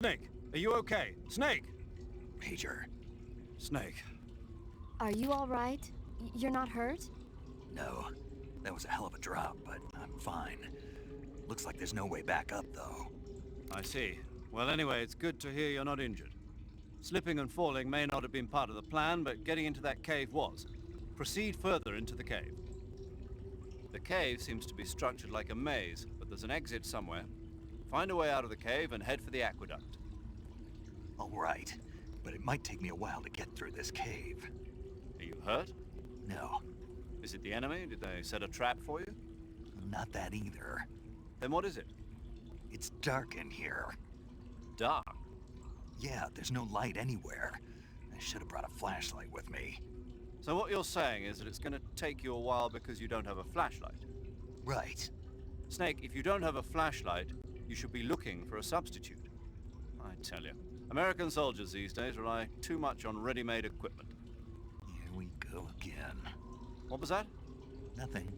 Snake, are you okay? Snake! Major. Snake. Are you all right? You're not hurt? No. That was a hell of a drop, but I'm fine. Looks like there's no way back up, though. I see. Well, anyway, it's good to hear you're not injured. Slipping and falling may not have been part of the plan, but getting into that cave was. Proceed further into the cave. The cave seems to be structured like a maze, but there's an exit somewhere. Find a way out of the cave and head for the aqueduct. All right, but it might take me a while to get through this cave. Are you hurt? No, Is it the enemy? Did they set a trap for you? not that either. Then what is it? It's dark in here. Dark. Yeah, there's no light anywhere. I should have brought a flashlight with me. So what you're saying is that it's going to take you a while because you don't have a flashlight. Right. Snake, if you don't have a flashlight, you should be looking for a substitute. I tell you, American soldiers these days rely too much on ready-made equipment. Here we go again. What was that? Nothing.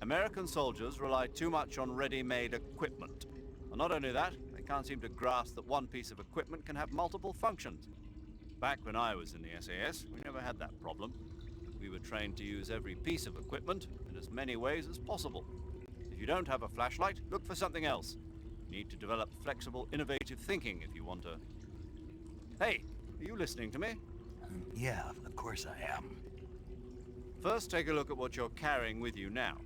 American soldiers rely too much on ready-made equipment. And not only that, they can't seem to grasp that one piece of equipment can have multiple functions. Back when I was in the SAS, we never had that problem. We were trained to use every piece of equipment in as many ways as possible. If you don't have a flashlight, look for something else. You need to develop flexible, innovative thinking if you want to... Hey, are you listening to me? Yeah, of course I am. First, take a look at what you're carrying with you now.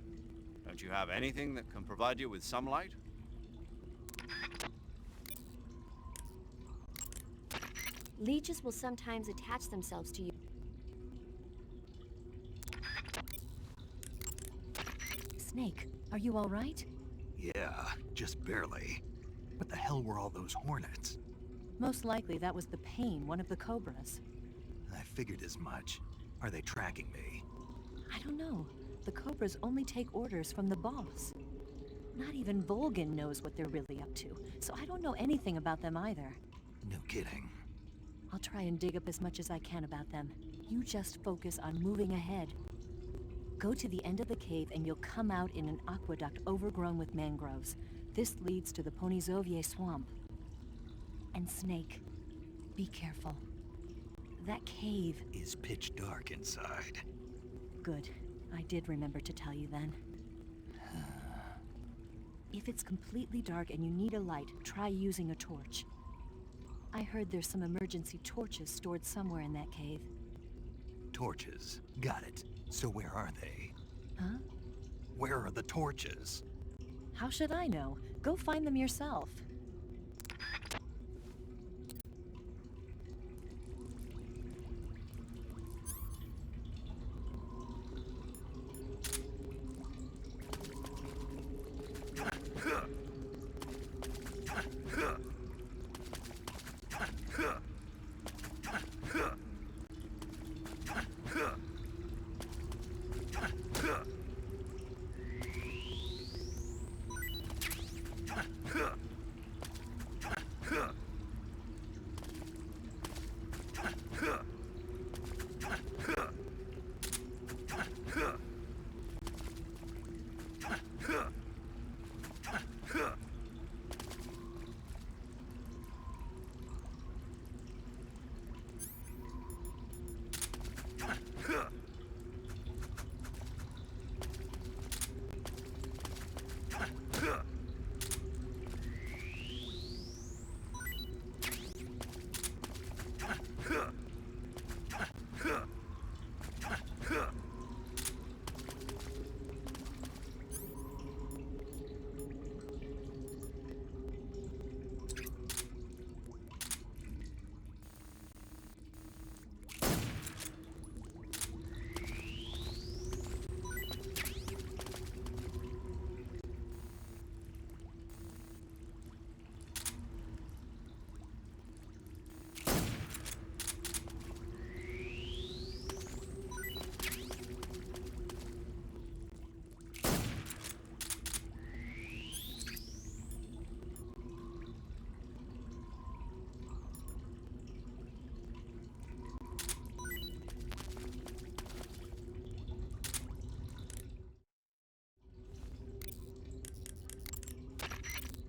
Don't you have anything that can provide you with some light? Leeches will sometimes attach themselves to you. Snake, are you all right? Yeah, just barely. What the hell were all those hornets? Most likely that was the pain, one of the Cobras. I figured as much. Are they tracking me? I don't know. The Cobras only take orders from the boss. Not even Volgin knows what they're really up to, so I don't know anything about them either. No kidding. I'll try and dig up as much as I can about them. You just focus on moving ahead. Go to the end of the cave and you'll come out in an aqueduct overgrown with mangroves. This leads to the Ponizovje swamp. And Snake, be careful. That cave Is pitch dark inside. Good. I did remember to tell you then. If it's completely dark and you need a light, try using a torch. I heard there's some emergency torches stored somewhere in that cave. Torches. Got it. So where are they? Huh? Where are the torches? How should I know? Go find them yourself.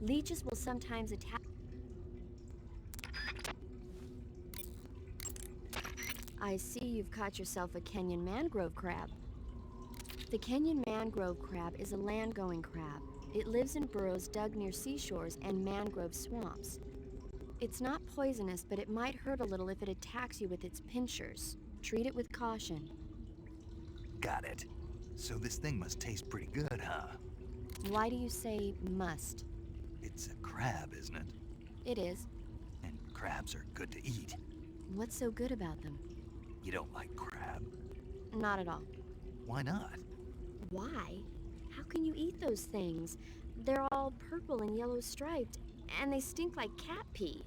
Leeches will sometimes attach... I see you've caught yourself a Kenyan mangrove crab. The Kenyan mangrove crab is a land-going crab. It lives in burrows dug near seashores and mangrove swamps. It's not poisonous, but it might hurt a little if it attacks you with its pincers. Treat it with caution. Got it. So this thing must taste pretty good, huh? Why do you say must? It's a crab, isn't it? It is. And crabs are good to eat. What's so good about them? You don't like crab. Not at all. Why not? Why? How can you eat those things? They're all purple and yellow striped, and they stink like cat pee.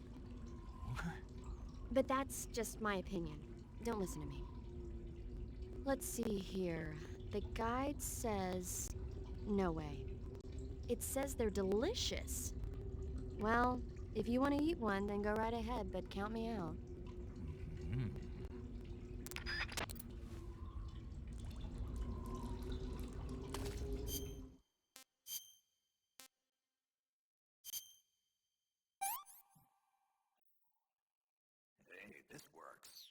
But that's just my opinion. Don't listen to me. Let's see here. The guide says... No way. It says they're delicious. Well, if you want to eat one, then go right ahead, but count me out. Hey, this works.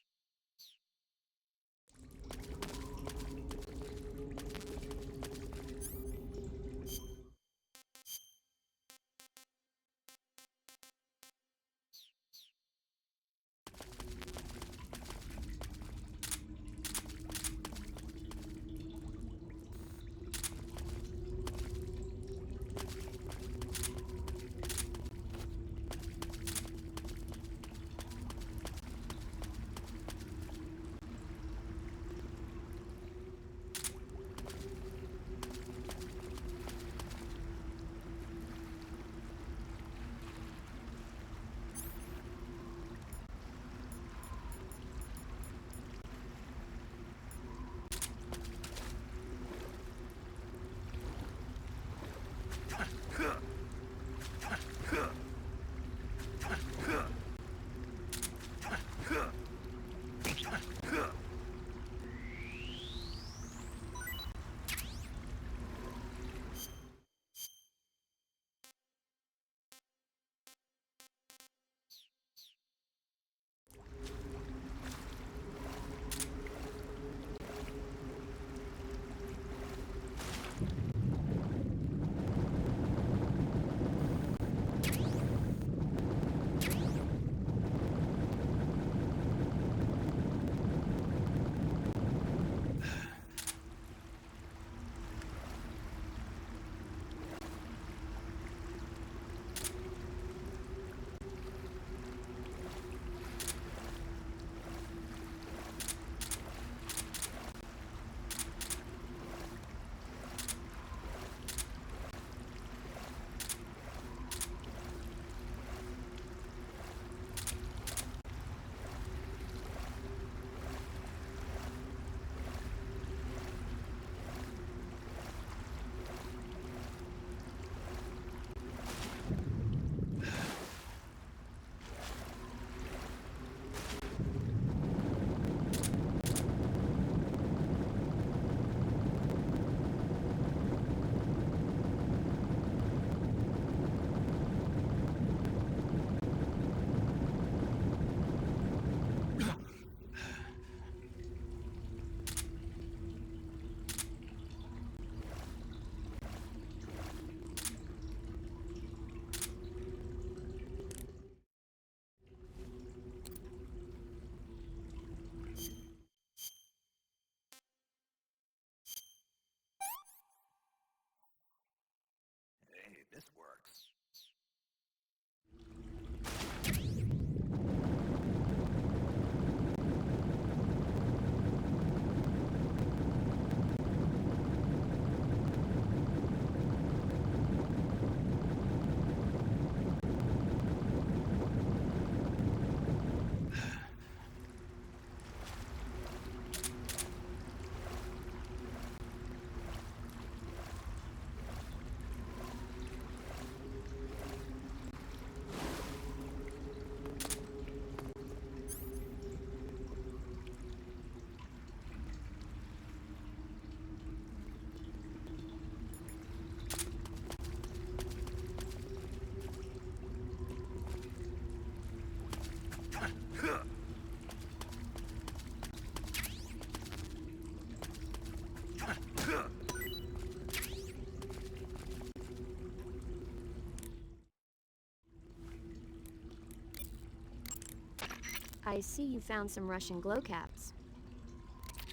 I see you found some Russian glowcaps.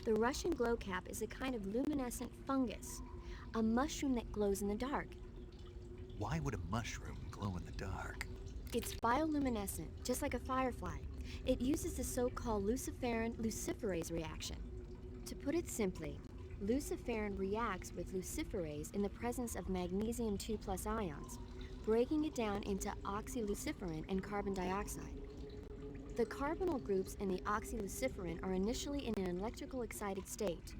The Russian glowcap is a kind of luminescent fungus, a mushroom that glows in the dark. Why would a mushroom glow in the dark? It's bioluminescent, just like a firefly. It uses the so-called luciferin luciferase reaction. To put it simply, luciferin reacts with luciferase in the presence of magnesium 2+ ions, breaking it down into oxyluciferin and carbon dioxide. The carbonyl groups in the oxyluciferin are initially in an electrical excited state.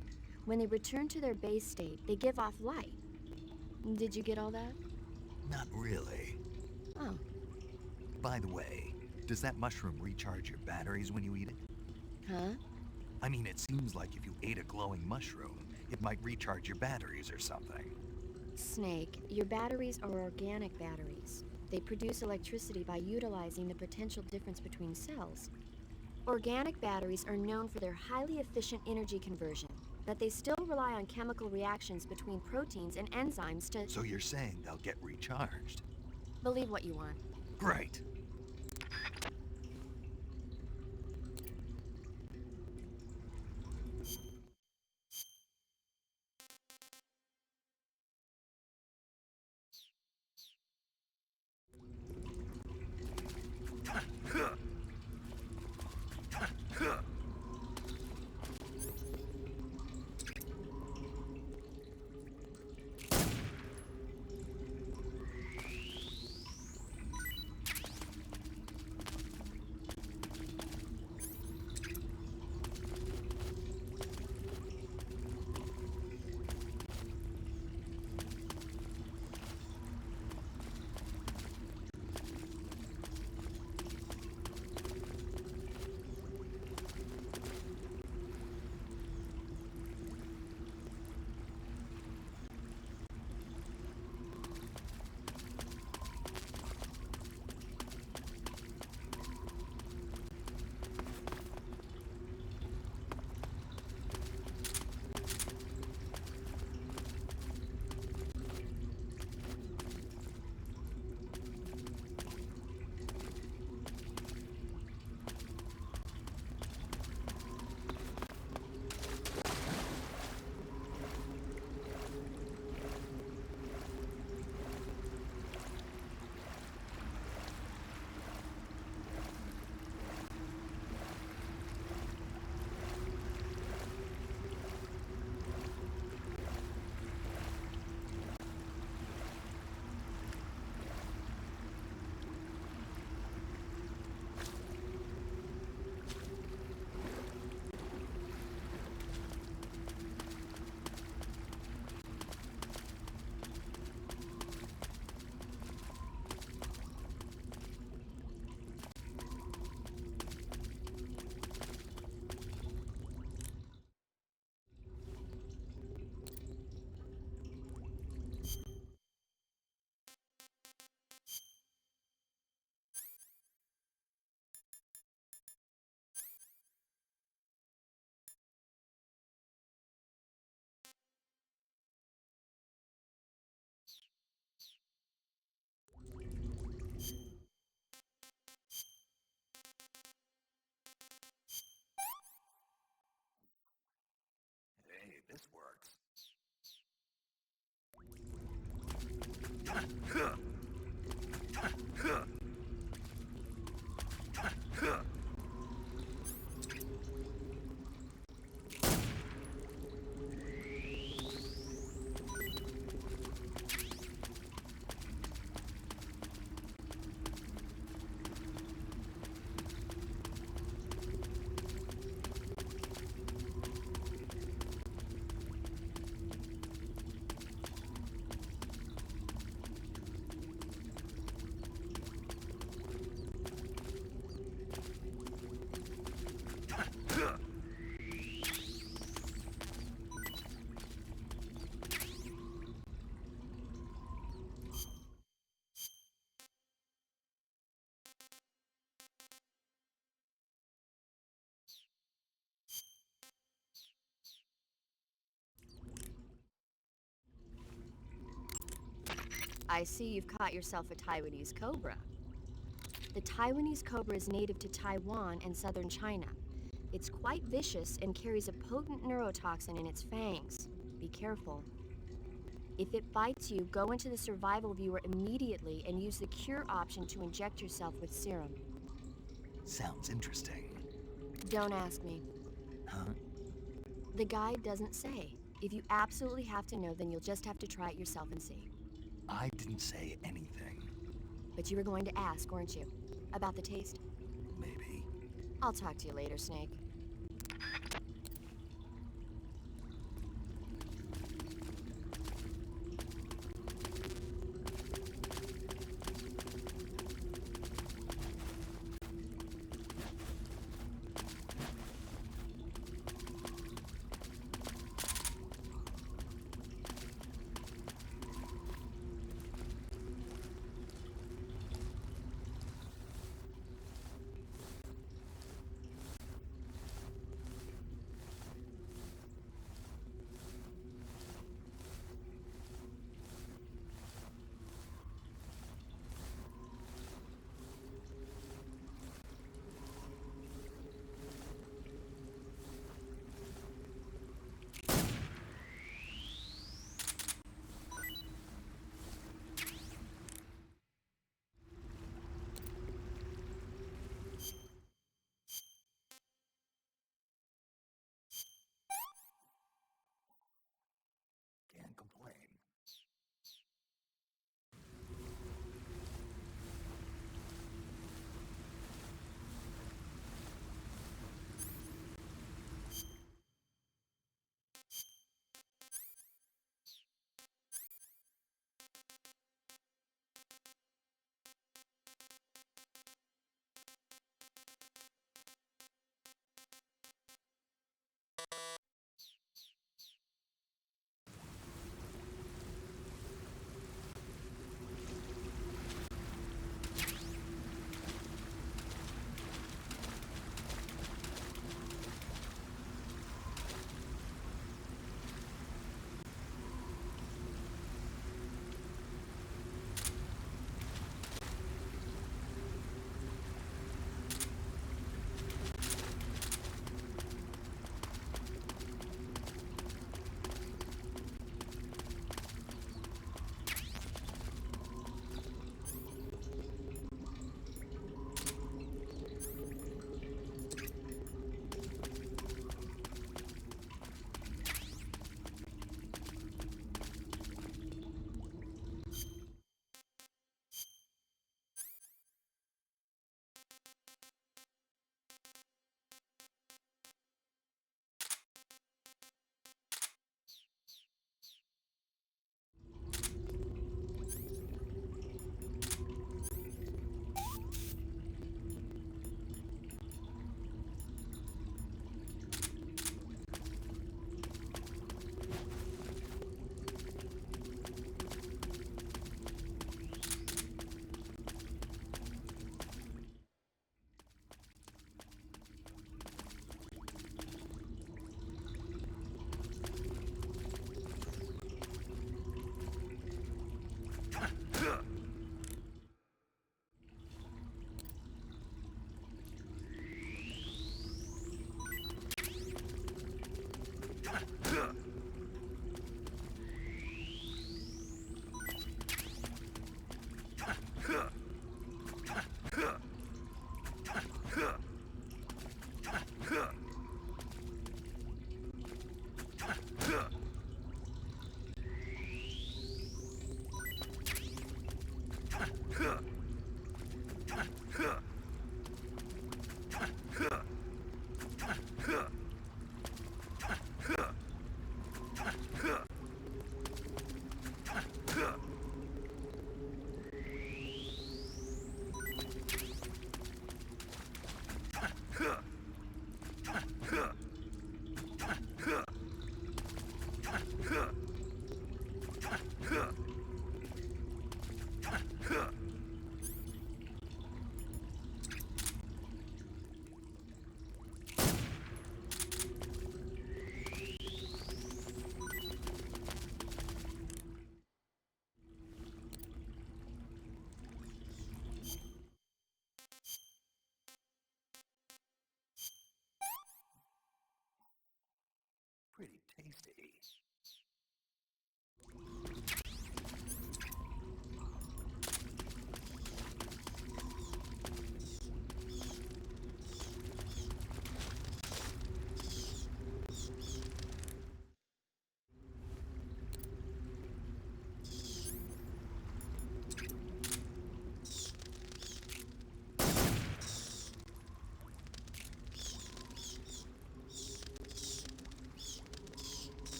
When they return to their base state, they give off light. Did you get all that? Not really. Oh, By the way, does that mushroom recharge your batteries when you eat it? huh? I mean, it seems like if you ate a glowing mushroom, it might recharge your batteries or something. Snake, your batteries are organic batteries. They produce electricity by utilizing the potential difference between cells. Organic batteries are known for their highly efficient energy conversion, but they still rely on chemical reactions between proteins and enzymes to So you're saying they'll get recharged? believe what you want. Great. Hey, this works. I see you've caught yourself a Taiwanese cobra. The Taiwanese cobra is native to Taiwan and southern China. It's quite vicious and carries a potent neurotoxin in its fangs. Be careful. If it bites you, go into the survival viewer immediately and use the cure option to inject yourself with serum. Sounds interesting. Don't ask me. Huh? The guide doesn't say. If you absolutely have to know, then you'll just have to try it yourself and see. I didn't say anything. But you were going to ask, weren't you? About the taste? Maybe. I'll talk to you later, Snake. Can't complain.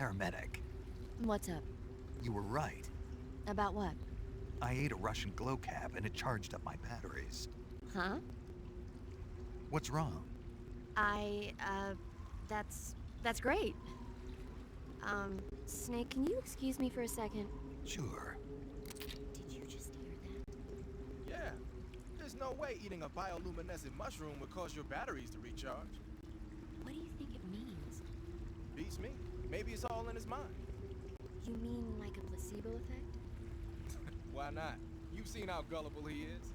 paramedic. What's up? You were right. About what? I ate a Russian glow cap and it charged up my batteries. Huh? What's wrong? That's great. Snake, can you excuse me for a second? Sure. Did you just hear that? Yeah. There's no way eating a bioluminescent mushroom would cause your batteries to recharge. What do you think it means? Beats me. Maybe it's all in his mind. You mean like a placebo effect? Why not? You've seen how gullible he is.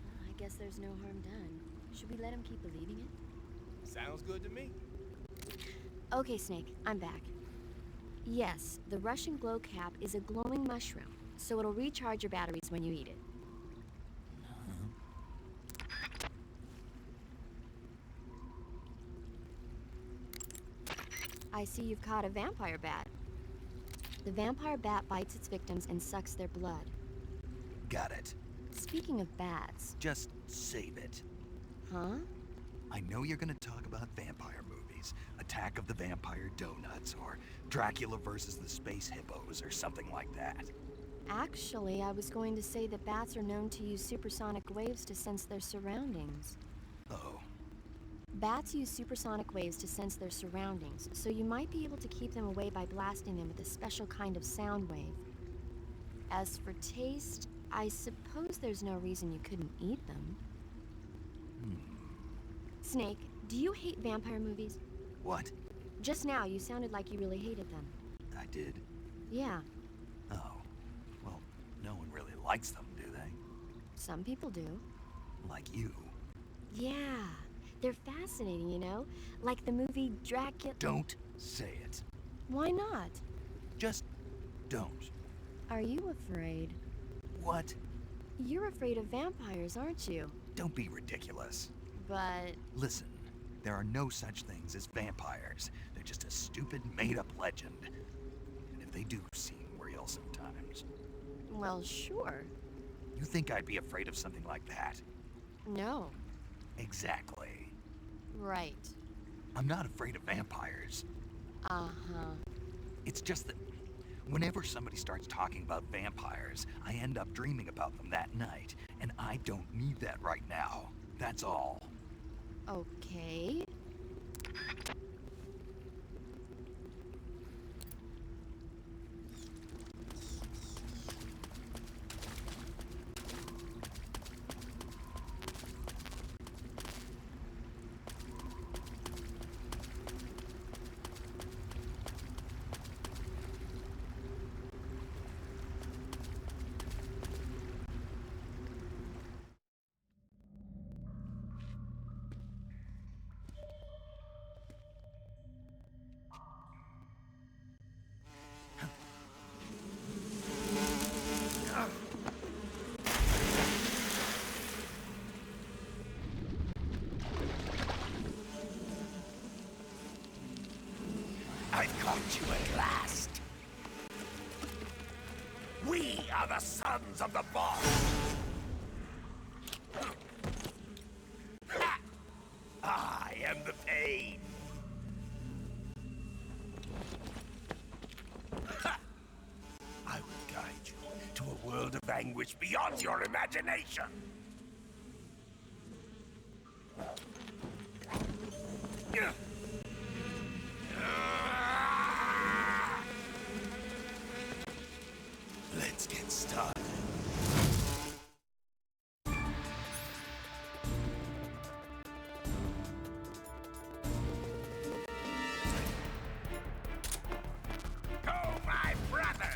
Well, I guess there's no harm done. Should we let him keep believing it? Sounds good to me. Okay, Snake, I'm back. Yes, the Russian glow cap is a glowing mushroom, so it'll recharge your batteries when you eat it. I see you've caught a vampire bat. The vampire bat bites its victims and sucks their blood. Got it. Speaking of bats... Just save it. Huh? I know you're gonna talk about vampire movies. Attack of the Vampire Donuts, or Dracula versus the Space Hippos, or something like that. Actually, I was going to say that bats are known to use supersonic waves to sense their surroundings. Oh. Bats use supersonic waves to sense their surroundings, so you might be able to keep them away by blasting them with a special kind of sound wave. As for taste, I suppose there's no reason you couldn't eat them. Snake, do you hate vampire movies? What? Just now, you sounded like you really hated them. I did? Yeah, Oh. Well, no one really likes them, do they? some people do. Like you. Yeah, they're fascinating, you know? Like the movie Dracula... Don't say it. Why not? Just don't. Are you afraid? What? You're afraid of vampires, aren't you? Don't be ridiculous. But... Listen, there are no such things as vampires. They're just a stupid, made-up legend. And if they do seem real sometimes. well, sure. You think I'd be afraid of something like that? No. Exactly. Right. I'm not afraid of vampires. Uh-huh. It's just that whenever somebody starts talking about vampires, I end up dreaming about them that night. And I don't need that right now. That's all. Okay. I've caught you at last. We are the sons of the boss. Ha! I am the pain. Ha! I will guide you to a world of anguish beyond your imagination. Yeah. Let's get started. Go, my brother!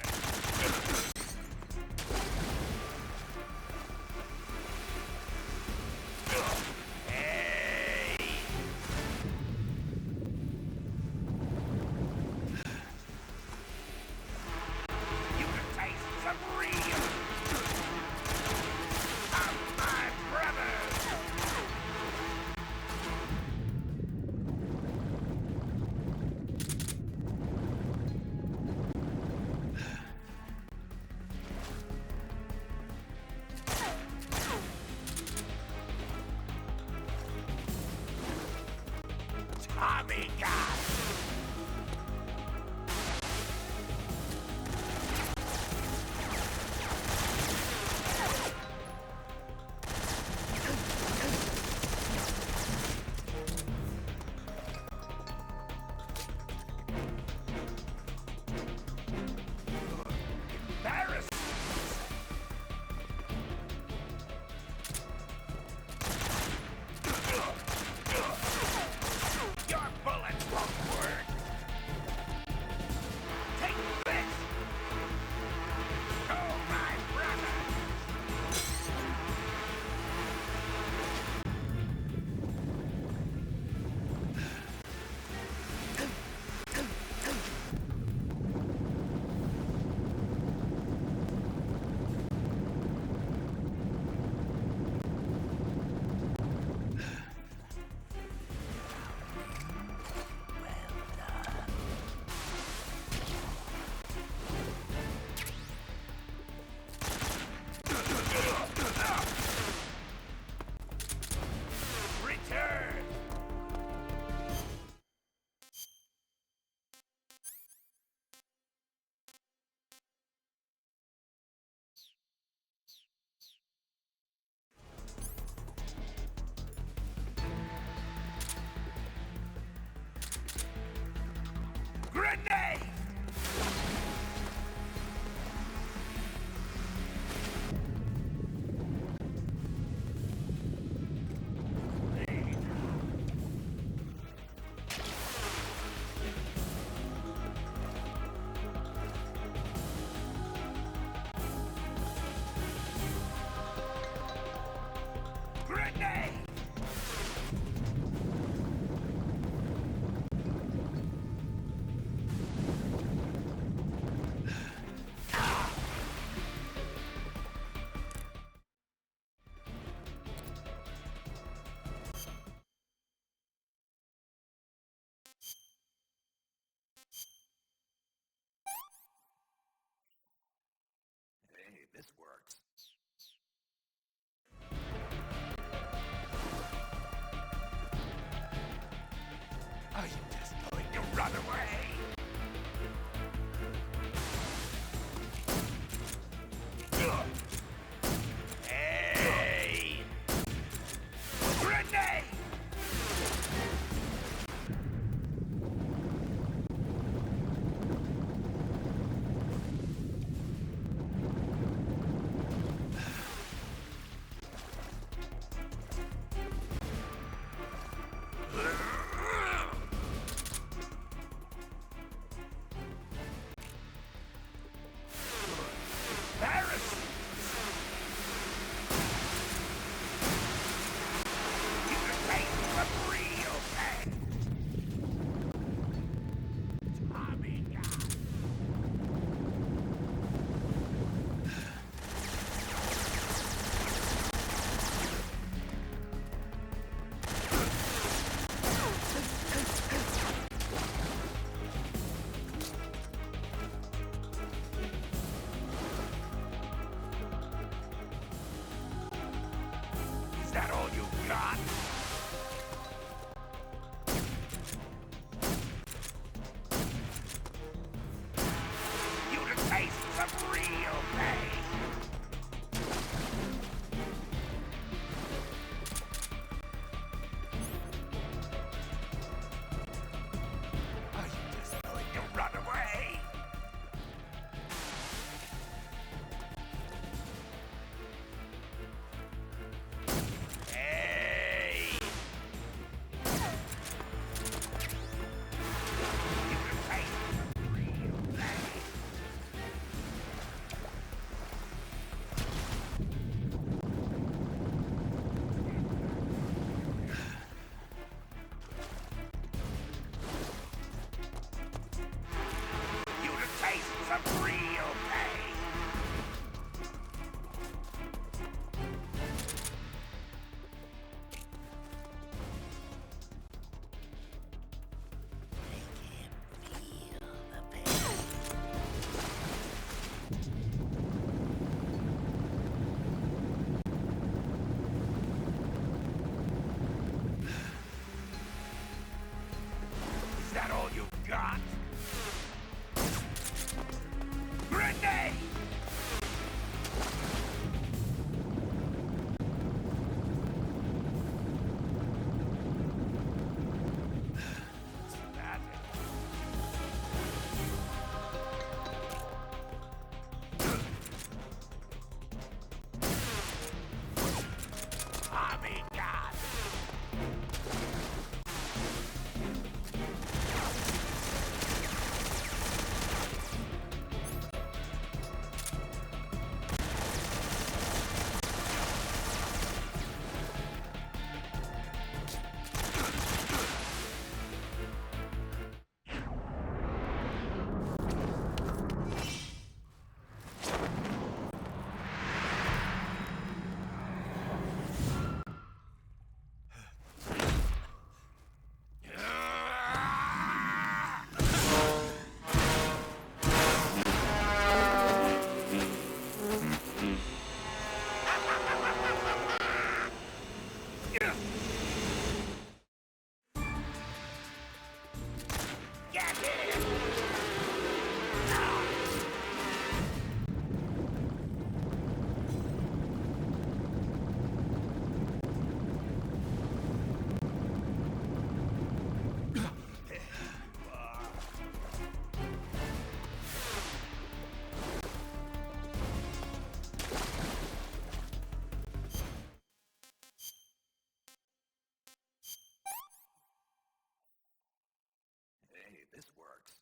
real pain. Are you just going to run away? Hey! You can taste the real pain. You can taste some real pain. Is that all you got? Grenade! That Army God! Get him! Hey, this works.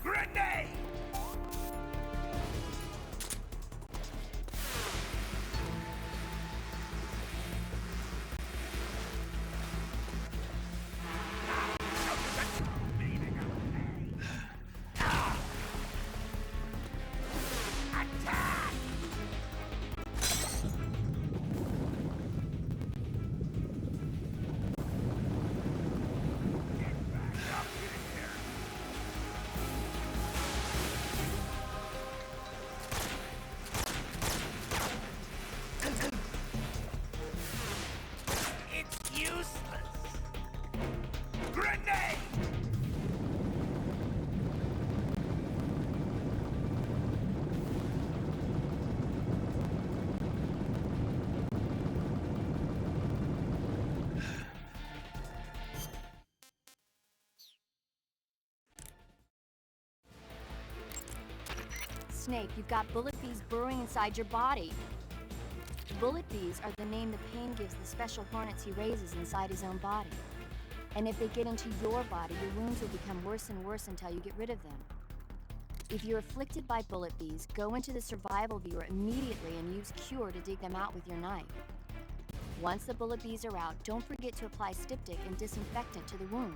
Grenade! Attack! Get back up here! It's useless! Grenade! Snake, you've got bullet bees burrowing inside your body. Bullet bees are the name the pain gives the special hornets he raises inside his own body. And if they get into your body, your wounds will become worse and worse until you get rid of them. If you're afflicted by bullet bees, go into the survival viewer immediately and use Cure to dig them out with your knife. Once the bullet bees are out, don't forget to apply styptic and disinfectant to the wound.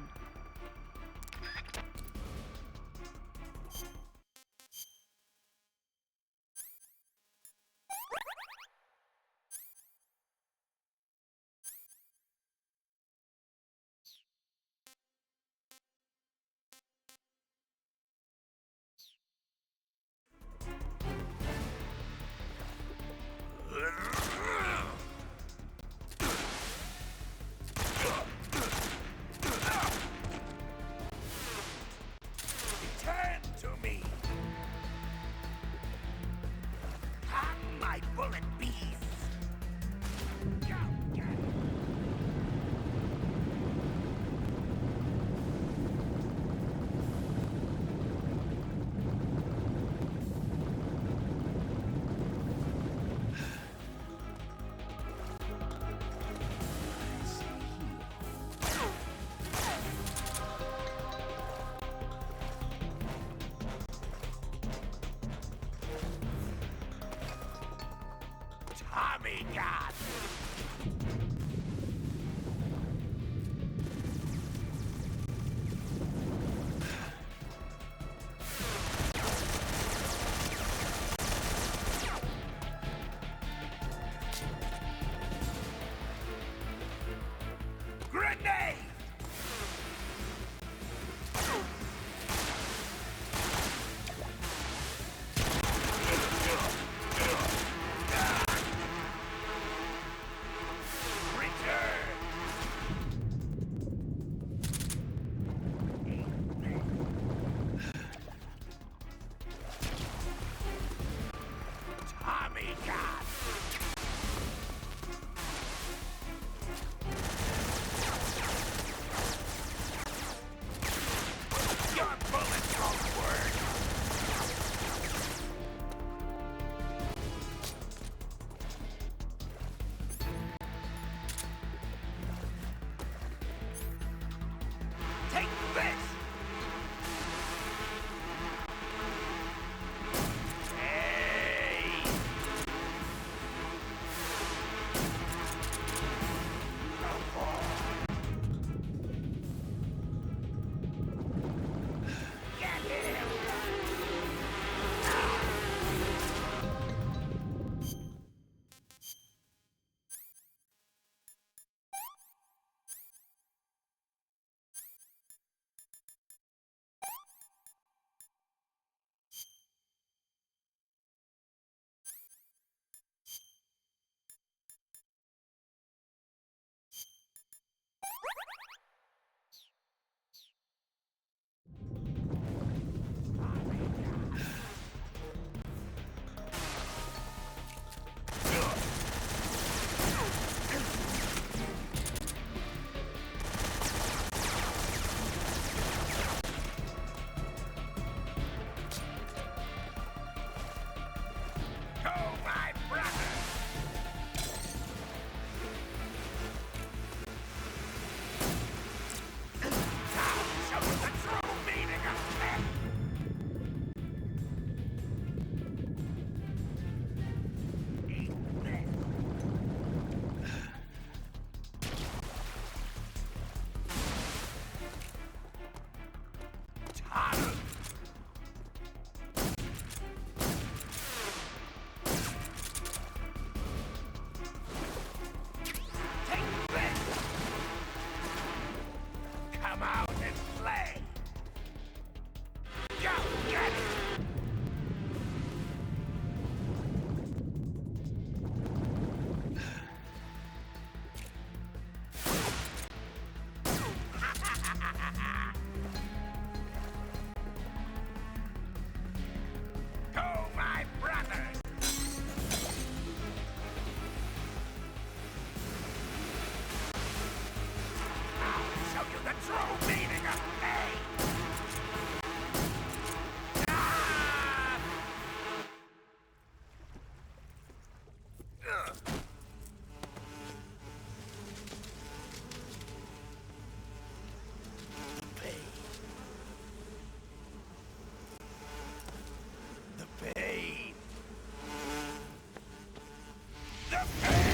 Return to me. Hang my bullet bees. Go, go. Tommy God! Grenade! Tommy God! Your bullets won't work! Take this! Hey! Get him! Go, my brother! I'll show you the true meaning of death! Eat this! Tommy! Take this! Come out and play! Go get it! Go, my brothers! I'll show you the true meaning of pain! Ah! Ugh. pain!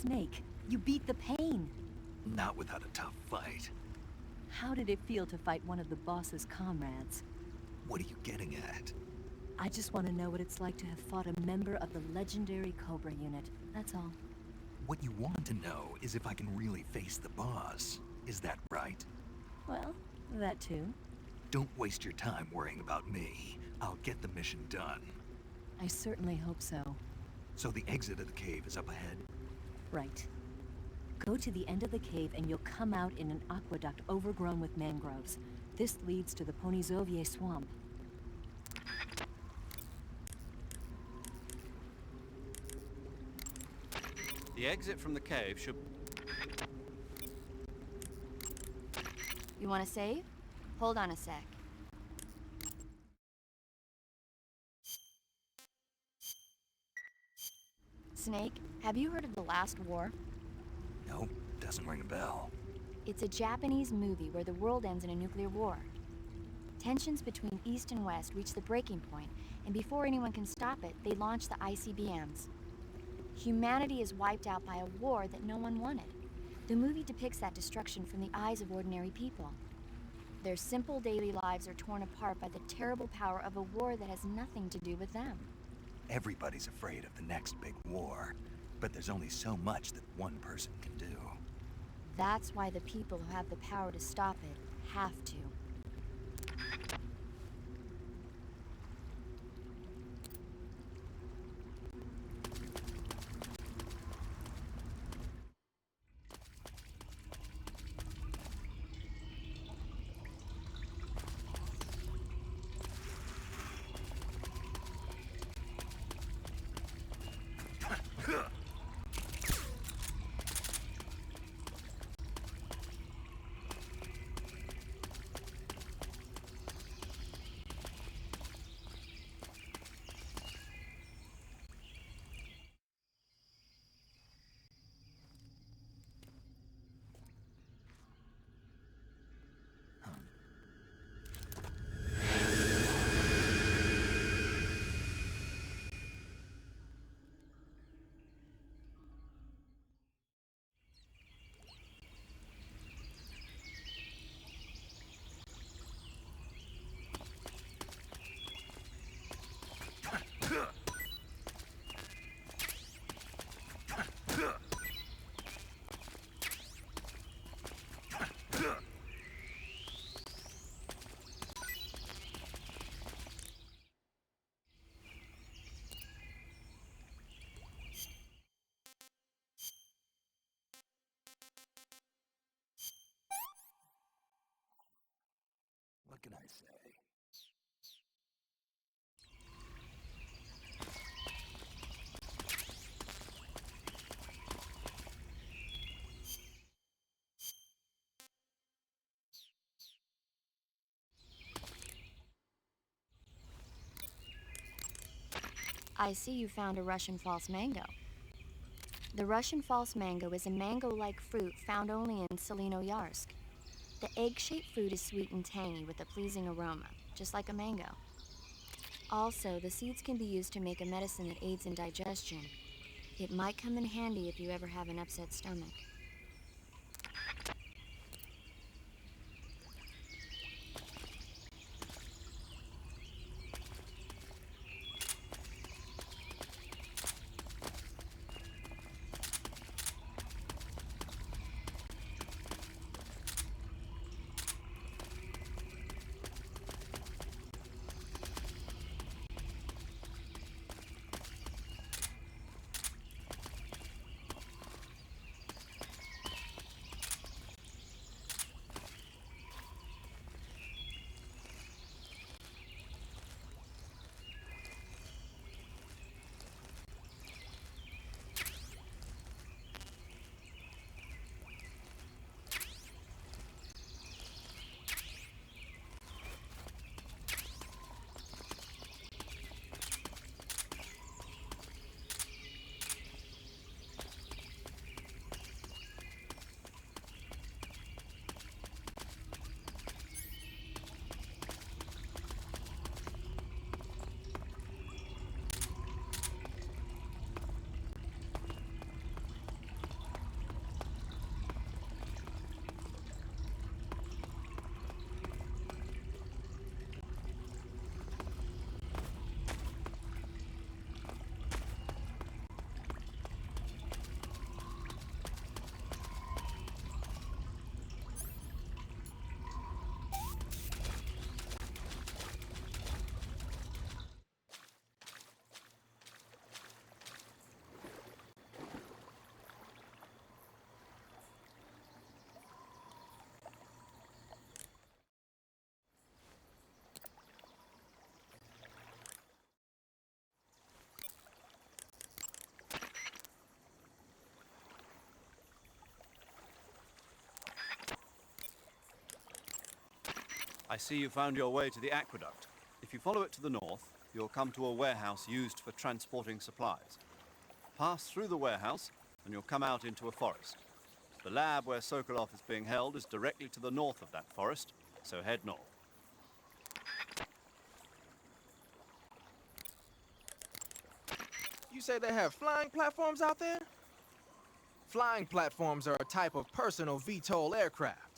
Snake. You beat the pain. Not without a tough fight. How did it feel to fight one of the boss's comrades? What are you getting at? I just want to know what it's like to have fought a member of the legendary Cobra unit. That's all. What you want to know is if I can really face the boss. Is that right? Well, that too. Don't waste your time worrying about me. I'll get the mission done. I certainly hope so. So the exit of the cave is up ahead? Right. Go to the end of the cave and you'll come out in an aqueduct overgrown with mangroves. This leads to the Ponizovje swamp. The exit from the cave should... You want to save? Hold on a sec. Snake, have you heard of The Last War? Nope, doesn't ring a bell. It's a Japanese movie where the world ends in a nuclear war. Tensions between East and West reach the breaking point, and before anyone can stop it, they launch the ICBMs. Humanity is wiped out by a war that no one wanted. The movie depicts that destruction from the eyes of ordinary people. Their simple daily lives are torn apart by the terrible power of a war that has nothing to do with them. Everybody's afraid of the next big war, but there's only so much that one person can do. That's why the people who have the power to stop it have to. What can I say? I see you found a Russian false mango. The Russian false mango is a mango-like fruit found only in Selino-Yarsk. The egg-shaped fruit is sweet and tangy with a pleasing aroma, just like a mango. Also, the seeds can be used to make a medicine that aids in digestion. It might come in handy if you ever have an upset stomach. I see you found your way to the aqueduct. If you follow it to the north, you'll come to a warehouse used for transporting supplies. Pass through the warehouse, and you'll come out into a forest. The lab where Sokolov is being held is directly to the north of that forest, so head north. You say they have flying platforms out there? Flying platforms are a type of personal VTOL aircraft.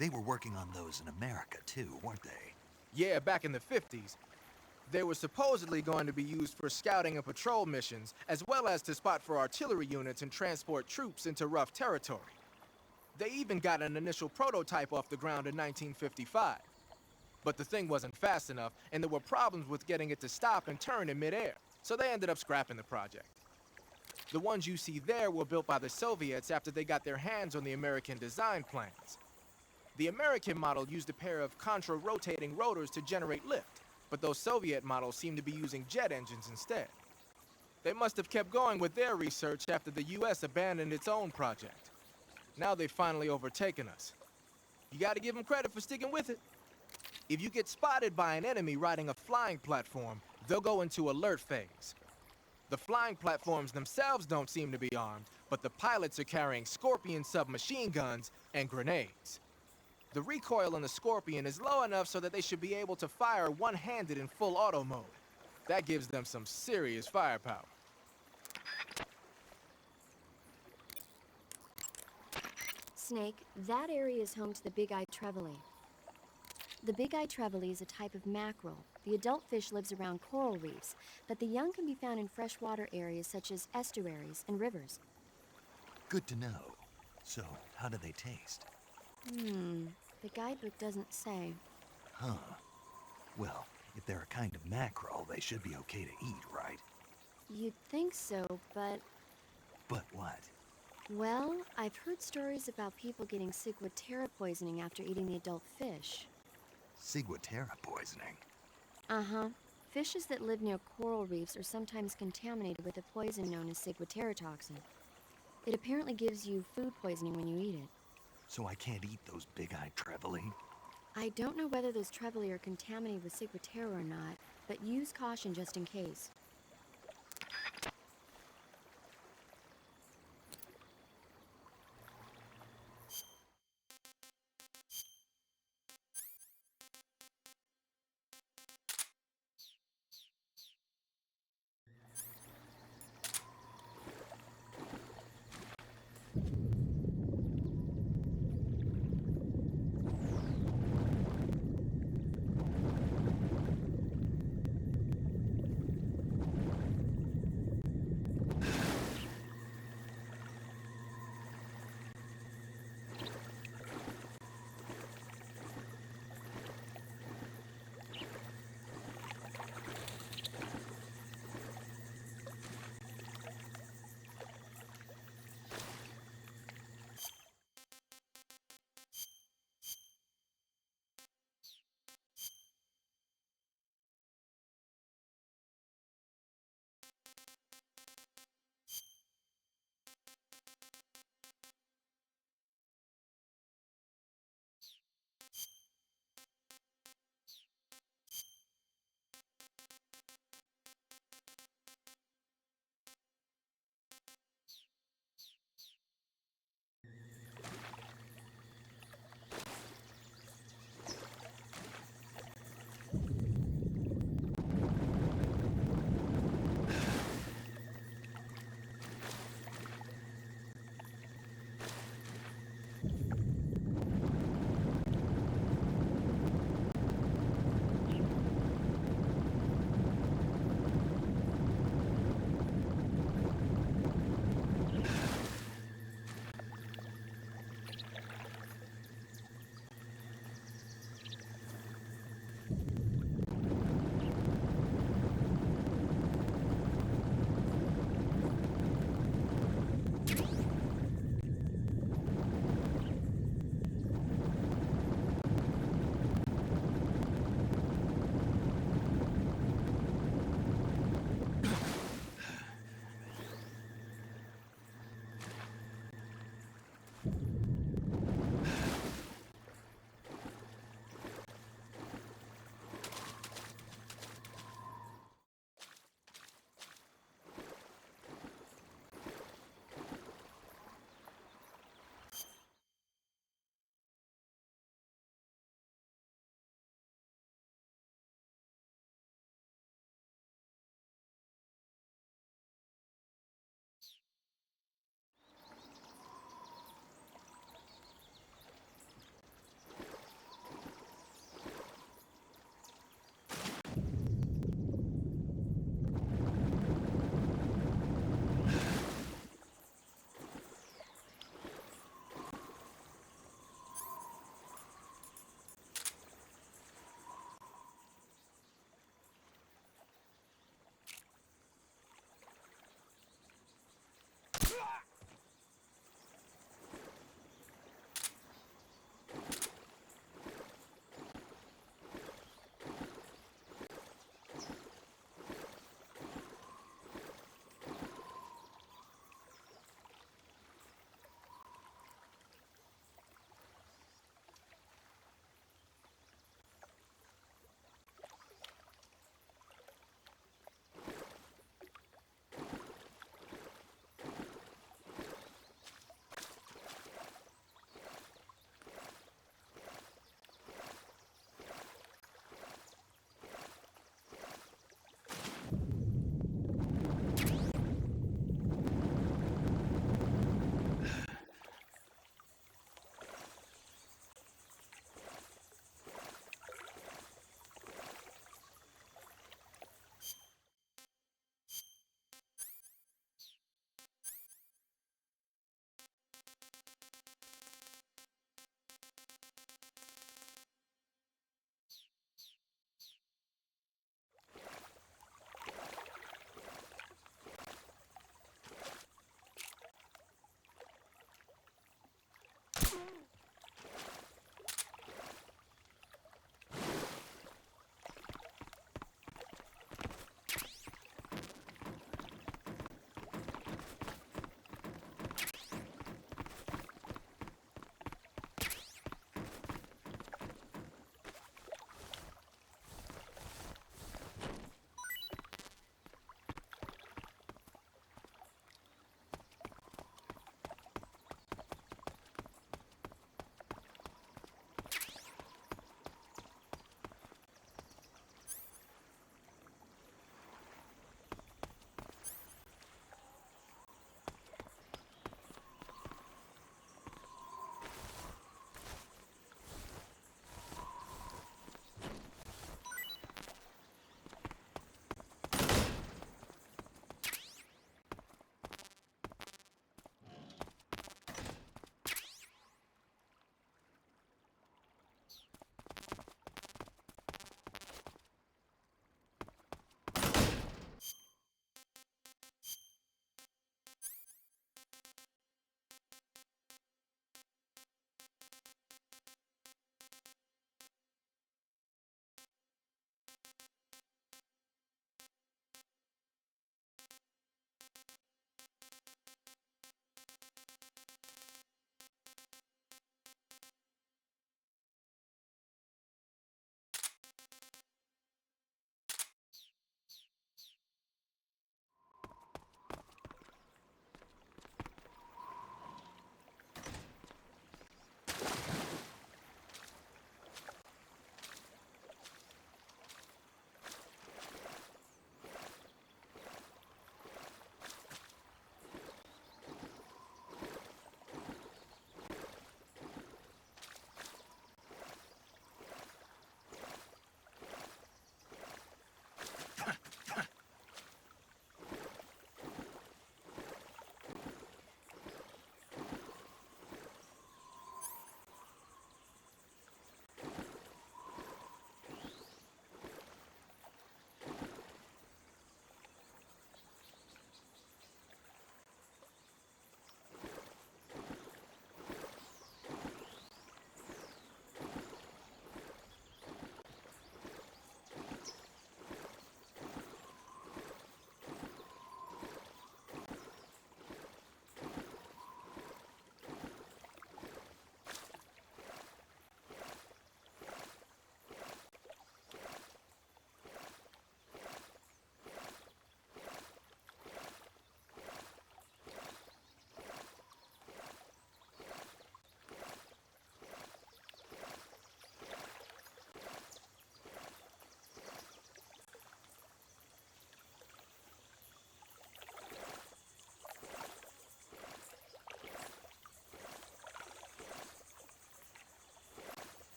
They were working on those in America too, weren't they? Yeah, back in the 50s. They were supposedly going to be used for scouting and patrol missions, as well as to spot for artillery units and transport troops into rough territory. They even got an initial prototype off the ground in 1955. But the thing wasn't fast enough, and there were problems with getting it to stop and turn in midair, so they ended up scrapping the project. The ones you see there were built by the Soviets after they got their hands on the American design plans. The American model used a pair of contra-rotating rotors to generate lift, but those Soviet models seem to be using jet engines instead. They must have kept going with their research after the US abandoned its own project. Now they've finally overtaken us. You gotta give them credit for sticking with it. If you get spotted by an enemy riding a flying platform, they'll go into alert phase. The flying platforms themselves don't seem to be armed, but the pilots are carrying Scorpion submachine guns and grenades. The recoil on the Scorpion is low enough so that they should be able to fire one-handed in full auto mode. That gives them some serious firepower. Snake, that area is home to the big-eyed trevally. The big-eyed trevally is a type of mackerel. The adult fish lives around coral reefs, but the young can be found in freshwater areas such as estuaries and rivers. Good to know. So, how do they taste? The guidebook doesn't say. Huh. Well, if they're a kind of mackerel, they should be okay to eat, right? You'd think so, but... But what? Well, I've heard stories about people getting ciguatera poisoning after eating the adult fish. Ciguatera poisoning? Uh-huh. Fishes that live near coral reefs are sometimes contaminated with a poison known as ciguatera toxin. It apparently gives you food poisoning when you eat it. So I can't eat those big-eyed trevally? I don't know whether those trevally are contaminated with ciguatera or not, but use caution just in case.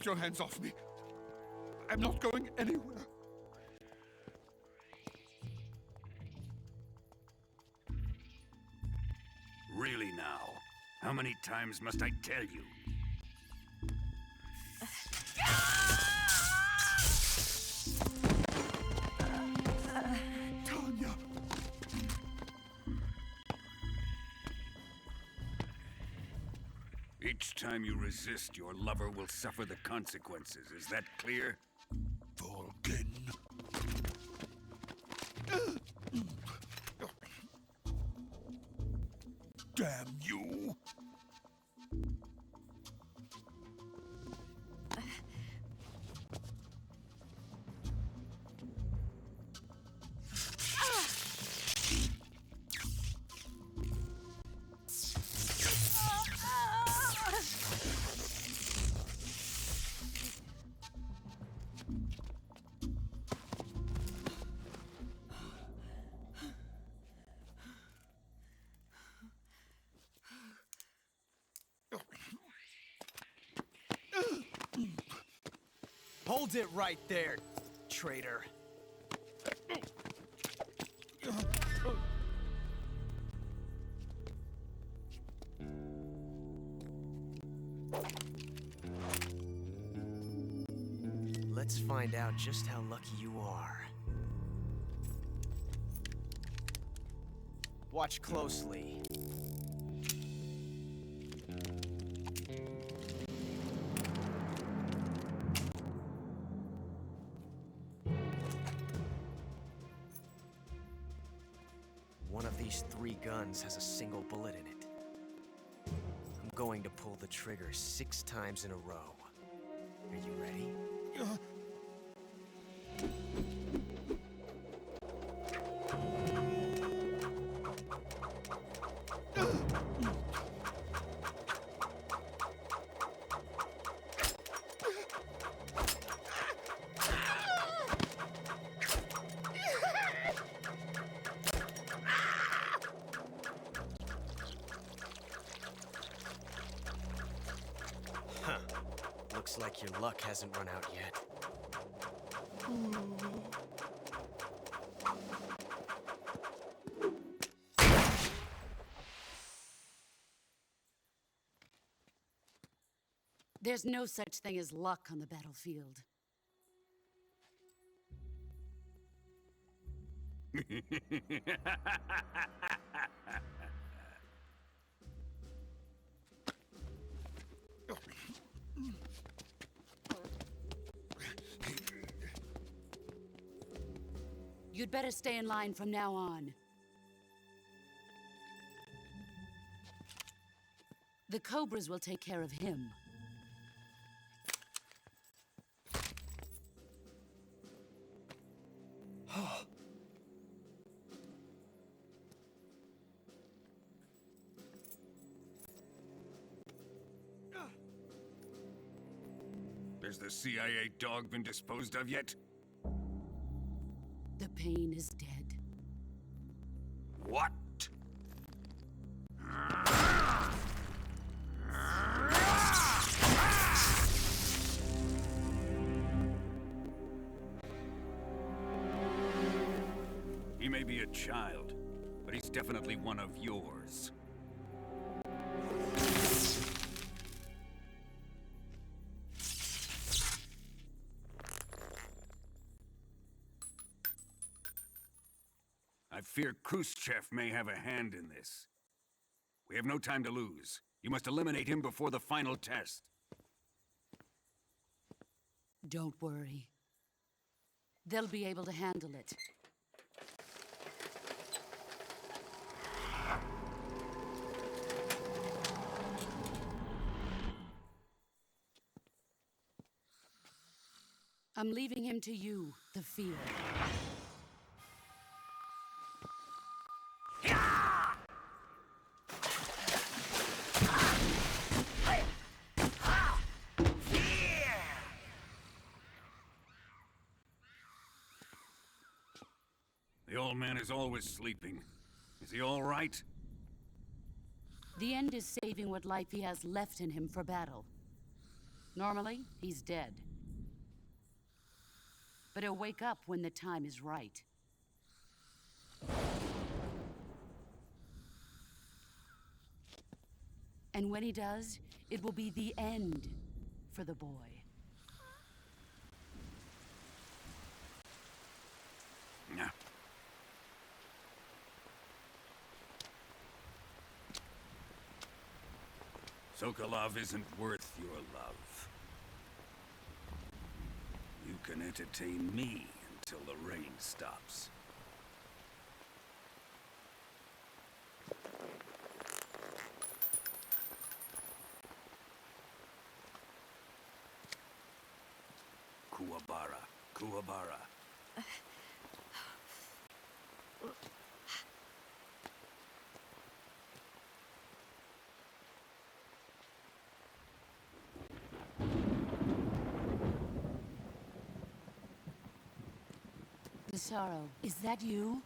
Get your hands off me. I'm not going anywhere. Really now? How many times must I tell you? Tanya! Each time you resist, your lover will suffer the consequences. Is that clear? Vulcan. Damn you! Hold it right there, traitor. Let's find out just how lucky you are. Watch closely. One of these 3 guns has a single bullet in it. I'm going to pull the trigger 6 times in a row. Are you ready? Huh. Looks like your luck hasn't run out yet. There's no such thing as luck on the battlefield. You'd better stay in line from now on. The Cobras will take care of him. Has the CIA dog been disposed of yet? The pain is dead. What? He may be a child, but he's definitely one of yours. I fear Khrushchev may have a hand in this. We have no time to lose. You must eliminate him before the final test. Don't worry. They'll be able to handle it. I'm leaving him to you, the field. The old man is always sleeping. Is he all right? The end is saving what life he has left in him for battle. Normally, he's dead. But he'll wake up when the time is right. And when he does, it will be the end for the boy. Nah. Sokolov isn't worth your love. You can entertain me until the rain stops. Kuwabara, Kuwabara. The sorrow. Is that you?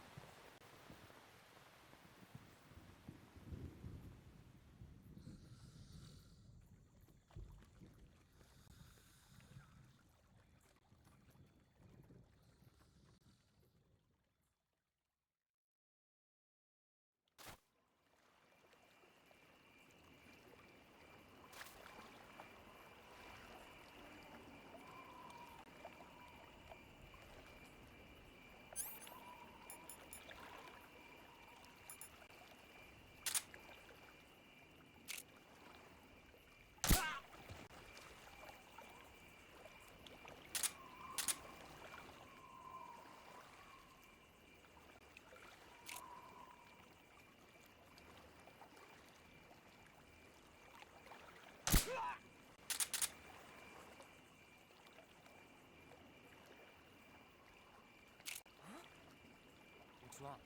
What's wrong?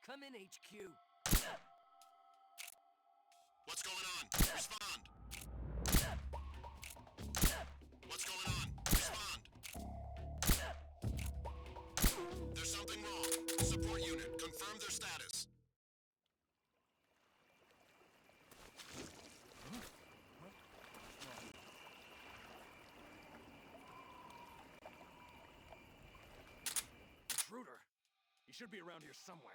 Come in, HQ. What's going on? Respond! What's going on? Respond! There's something wrong. Support unit, confirm their status. Intruder. He should be around here somewhere.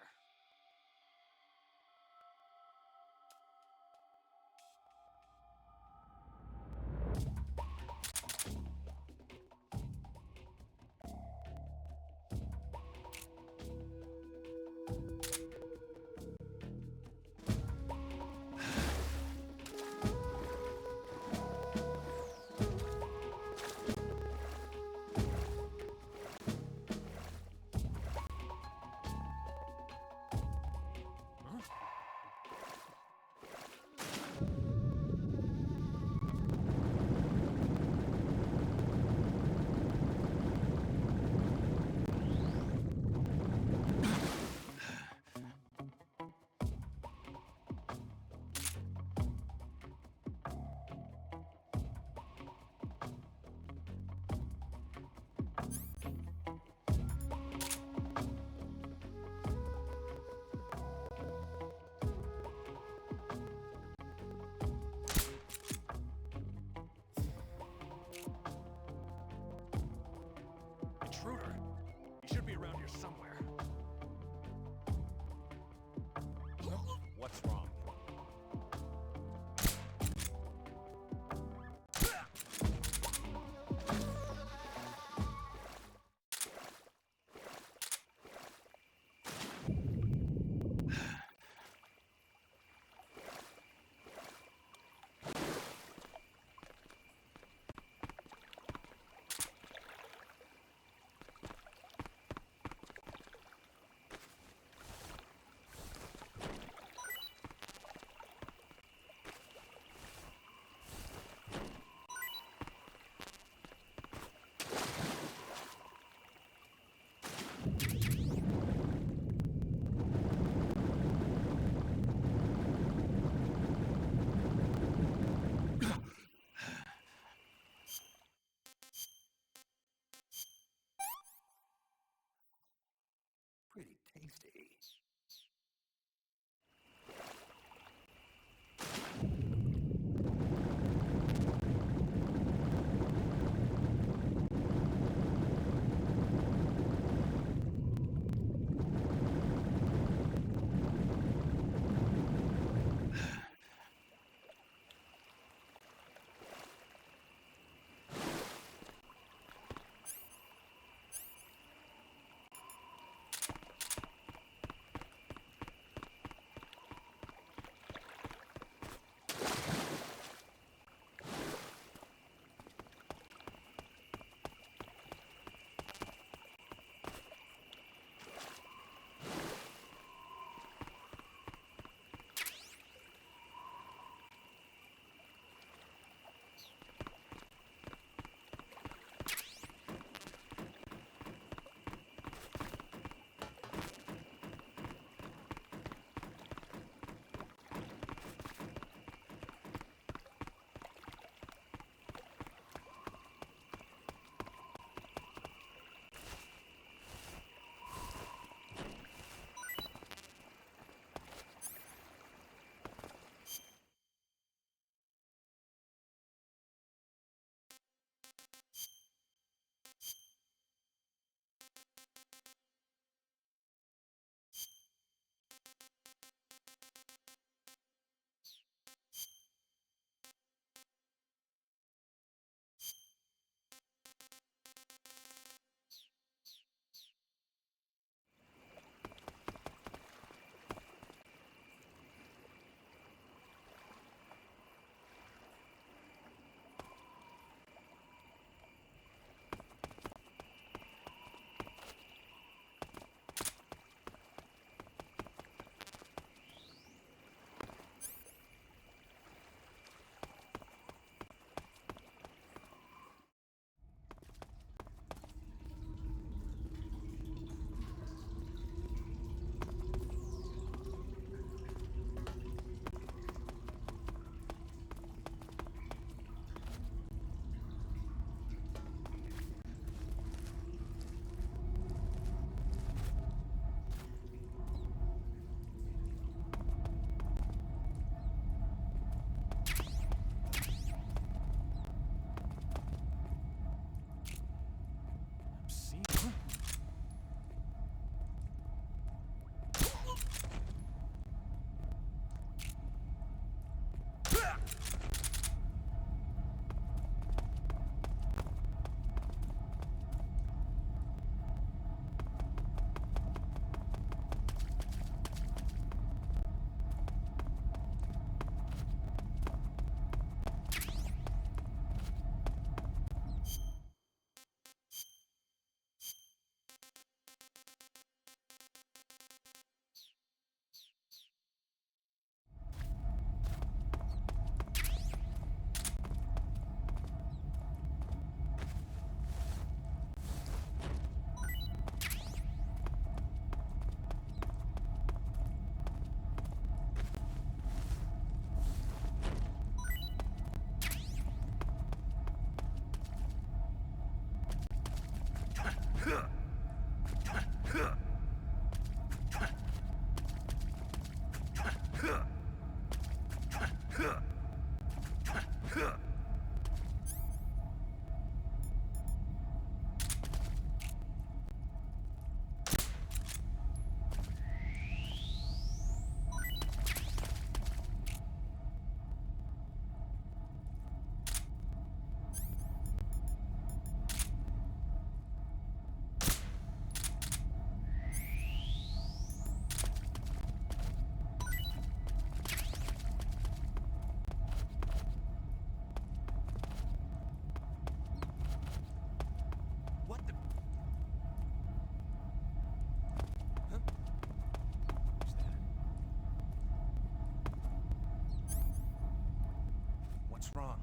What's wrong?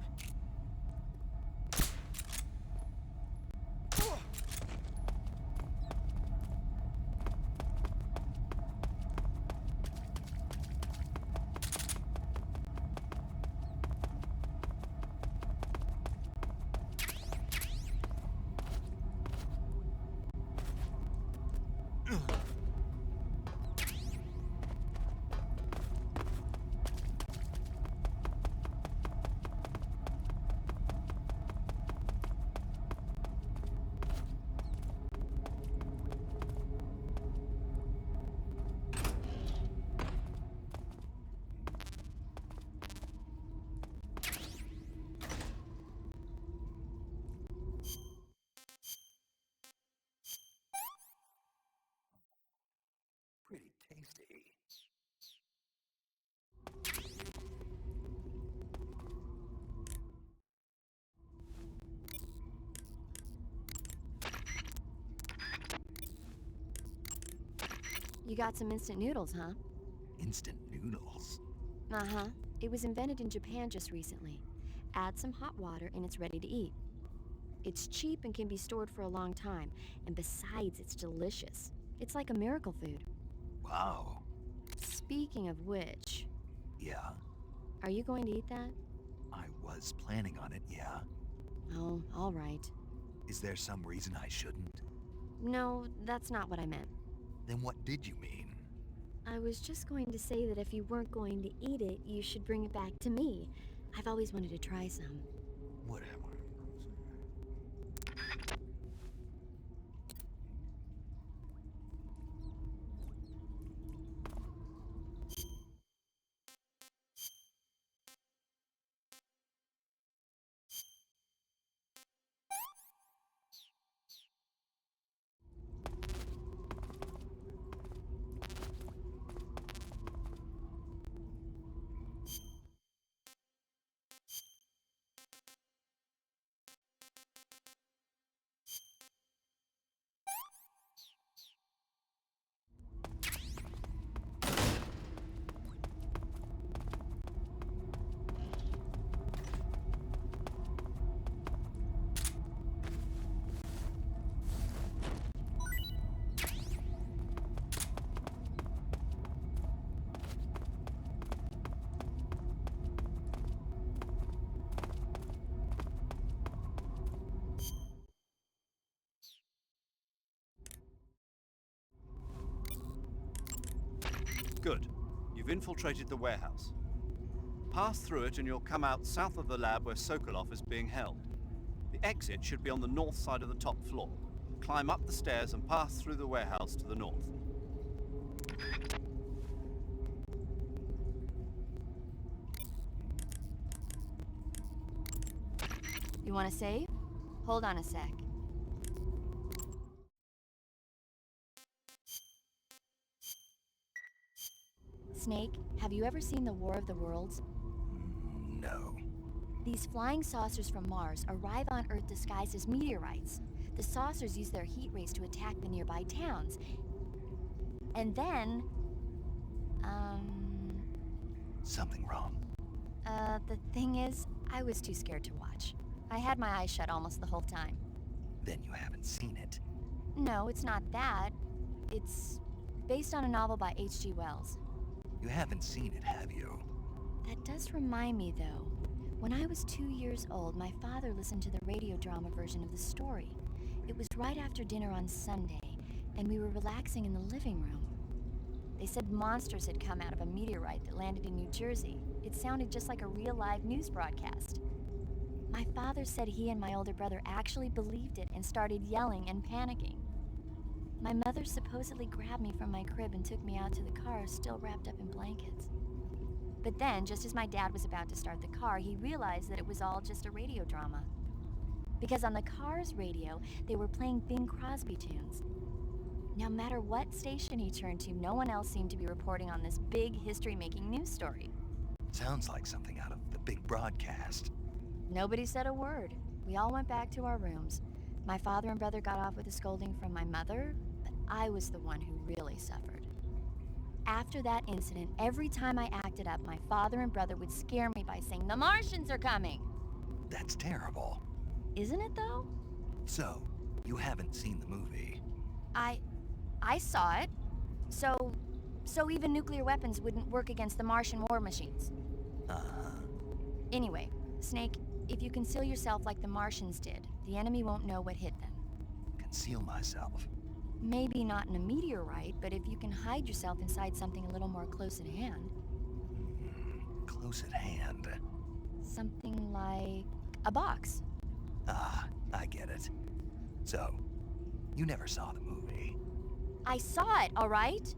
Pretty tasty. You got some instant noodles, huh? Instant noodles? Uh-huh. It was invented in Japan just recently. Add some hot water and it's ready to eat. It's cheap and can be stored for a long time, and besides, it's delicious. It's like a miracle food. Wow. Speaking of which, Yeah, are you going to eat that? I was planning on it, yeah. Oh, all right. Is there some reason I shouldn't? No, that's not what I meant. Then what did you mean? I was just going to say that if you weren't going to eat it, you should bring it back to me. I've always wanted to try some. Whatever. Good. You've infiltrated the warehouse. Pass through it and you'll come out south of the lab where Sokolov is being held. The exit should be on the north side of the top floor. Climb up the stairs and pass through the warehouse to the north. You want to save? Hold on a sec. Snake, have you ever seen the War of the Worlds? No. These flying saucers from Mars arrive on Earth disguised as meteorites. The saucers use their heat rays to attack the nearby towns. And then... Something wrong. The thing is, I was too scared to watch. I had my eyes shut almost the whole time. Then you haven't seen it. No, it's not that. It's based on a novel by H.G. Wells. You haven't seen it, have you? That does remind me, though. When I was 2 years old, my father listened to the radio drama version of the story. It was right after dinner on Sunday, and we were relaxing in the living room. They said monsters had come out of a meteorite that landed in New Jersey. It sounded just like a real live news broadcast. My father said he and my older brother actually believed it and started yelling and panicking. My mother supposedly grabbed me from my crib and took me out to the car, still wrapped up in blankets. But then, just as my dad was about to start the car, he realized that it was all just a radio drama. Because on the car's radio, they were playing Bing Crosby tunes. No matter what station he turned to, no one else seemed to be reporting on this big history-making news story. Sounds like something out of the big broadcast. Nobody said a word. We all went back to our rooms. My father and brother got off with a scolding from my mother, but I was the one who really suffered. After that incident, every time I acted up, my father and brother would scare me by saying the Martians are coming. That's terrible. Isn't it, though? So, you haven't seen the movie? I saw it. So even nuclear weapons wouldn't work against the Martian war machines. Uh-huh. Anyway, Snake, if you conceal yourself like the Martians did, the enemy won't know what hit them. Conceal myself. Maybe not in a meteorite, but if you can hide yourself inside something a little more close at hand. Close at hand. Something like a box. Ah, I get it. So, you never saw the movie? I saw it, all right?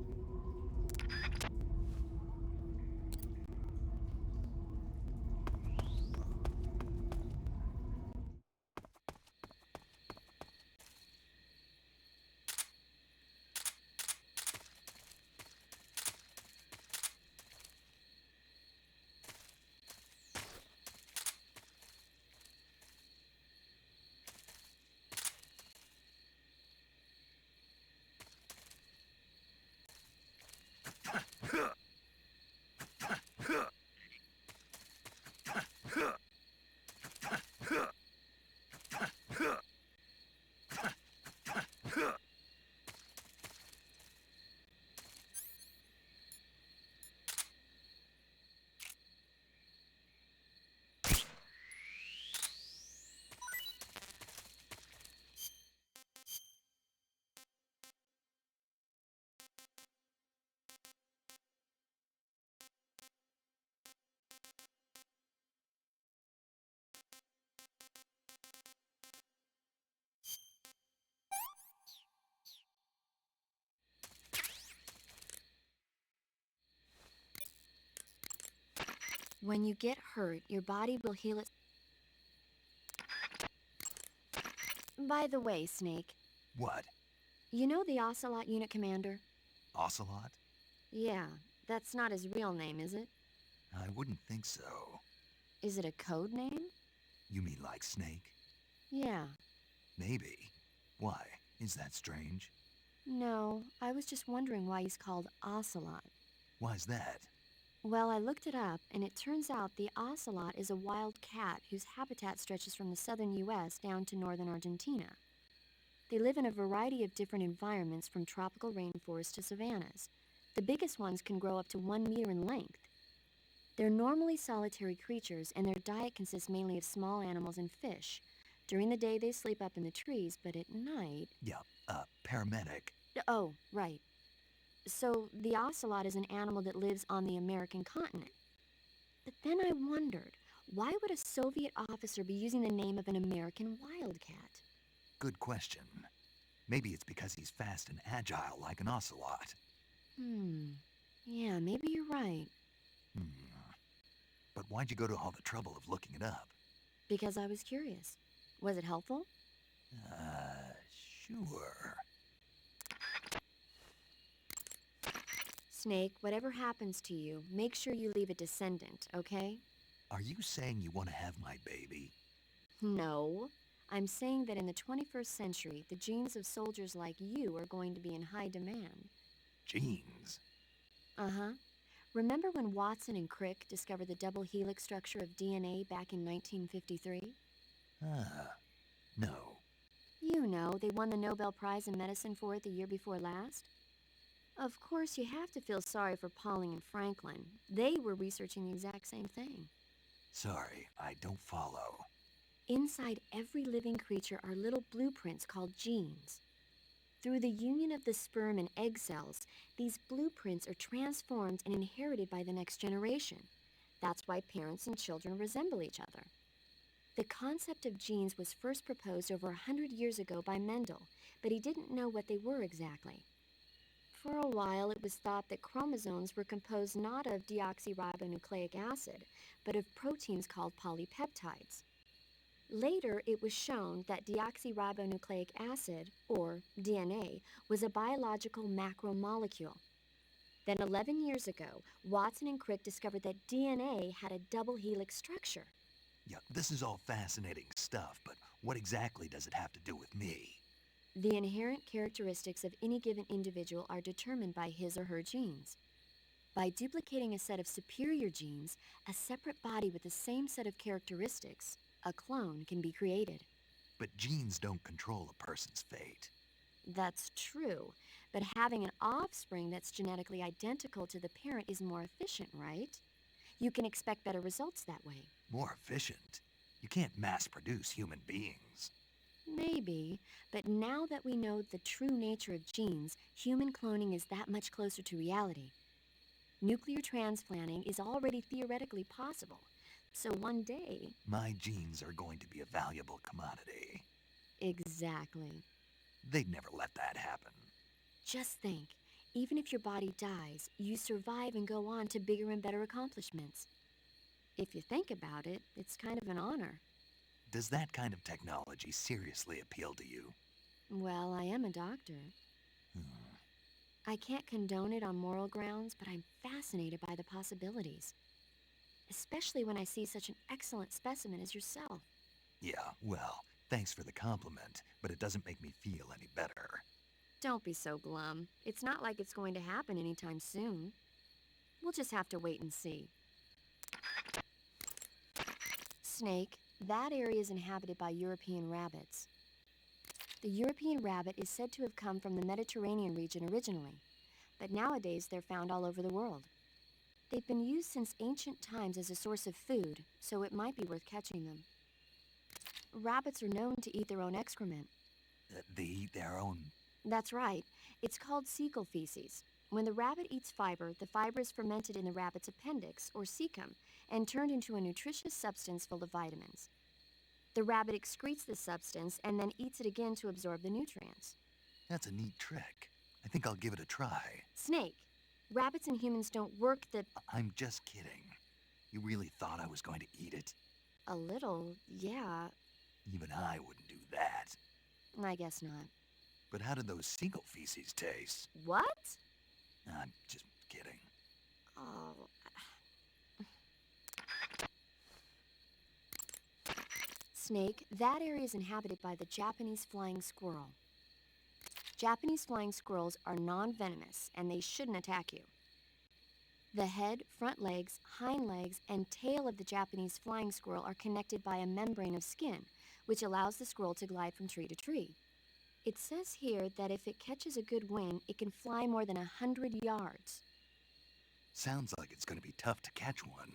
When you get hurt, your body will heal it. By the way, Snake, What? you know the Ocelot unit commander? Ocelot? Yeah, that's not his real name, is it? I wouldn't think so. Is it a code name? You mean like Snake? Yeah. Maybe. Why? Is that strange? No, I was just wondering why he's called Ocelot. Why's that? Well, I looked it up, and it turns out the ocelot is a wild cat whose habitat stretches from the southern U.S. down to northern Argentina. They live in a variety of different environments, from tropical rainforests to savannas. The biggest ones can grow up to 1 meter in length. They're normally solitary creatures, and their diet consists mainly of small animals and fish. During the day, they sleep up in the trees, but at night... Yeah, paramedic. Oh, right. So, the ocelot is an animal that lives on the American continent. But then I wondered, why would a Soviet officer be using the name of an American wildcat? Good question. Maybe it's because he's fast and agile like an ocelot. Yeah, maybe you're right. But why'd you go to all the trouble of looking it up? Because I was curious. Was it helpful? Sure. Snake, whatever happens to you, make sure you leave a descendant, okay? Are you saying you want to have my baby? No. I'm saying that in the 21st century, the genes of soldiers like you are going to be in high demand. Genes? Uh-huh. Remember when Watson and Crick discovered the double helix structure of DNA back in 1953? No. You know, they won the Nobel Prize in Medicine for it the year before last. Of course, you have to feel sorry for Pauling and Franklin. They were researching the exact same thing. Sorry, I don't follow. Inside every living creature are little blueprints called genes. Through the union of the sperm and egg cells, these blueprints are transformed and inherited by the next generation. That's why parents and children resemble each other. The concept of genes was first proposed over 100 years ago by Mendel, but he didn't know what they were exactly. For a while, it was thought that chromosomes were composed not of deoxyribonucleic acid, but of proteins called polypeptides. Later, it was shown that deoxyribonucleic acid, or DNA, was a biological macromolecule. Then 11 years ago, Watson and Crick discovered that DNA had a double helix structure. Yeah, this is all fascinating stuff, but what exactly does it have to do with me? The inherent characteristics of any given individual are determined by his or her genes. By duplicating a set of superior genes, a separate body with the same set of characteristics, a clone can be created. But genes don't control a person's fate. That's true, but having an offspring that's genetically identical to the parent is more efficient, right? You can expect better results that way. More efficient? You can't mass-produce human beings. Maybe, but now that we know the true nature of genes, human cloning is that much closer to reality. Nuclear transplanting is already theoretically possible, so one day... My genes are going to be a valuable commodity. Exactly. They'd never let that happen. Just think, even if your body dies, you survive and go on to bigger and better accomplishments. If you think about it, it's kind of an honor. Does that kind of technology seriously appeal to you? Well, I am a doctor. I can't condone it on moral grounds, but I'm fascinated by the possibilities. Especially when I see such an excellent specimen as yourself. Yeah, well, thanks for the compliment, but it doesn't make me feel any better. Don't be so glum. It's not like it's going to happen anytime soon. We'll just have to wait and see. Snake, that area is inhabited by European rabbits. The European rabbit is said to have come from the Mediterranean region originally, but nowadays they're found all over the world. They've been used since ancient times as a source of food, so it might be worth catching them. Rabbits are known to eat their own excrement. They eat their own... That's right. It's called cecal feces. When the rabbit eats fiber, the fiber is fermented in the rabbit's appendix, or cecum, and turned into a nutritious substance full of vitamins. The rabbit excretes this substance and then eats it again to absorb the nutrients. That's a neat trick. I think I'll give it a try. Snake, rabbits and humans don't work the... I'm just kidding. You really thought I was going to eat it? A little, yeah. Even I wouldn't do that. I guess not. But how did those seagull feces taste? What? I'm just kidding. Oh... Snake, that area is inhabited by the Japanese flying squirrel. Japanese flying squirrels are non-venomous, and they shouldn't attack you. The head, front legs, hind legs, and tail of the Japanese flying squirrel are connected by a membrane of skin, which allows the squirrel to glide from tree to tree. It says here that if it catches a good wind, it can fly more than 100 yards. Sounds like it's going to be tough to catch one.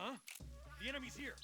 Huh? The enemy's here.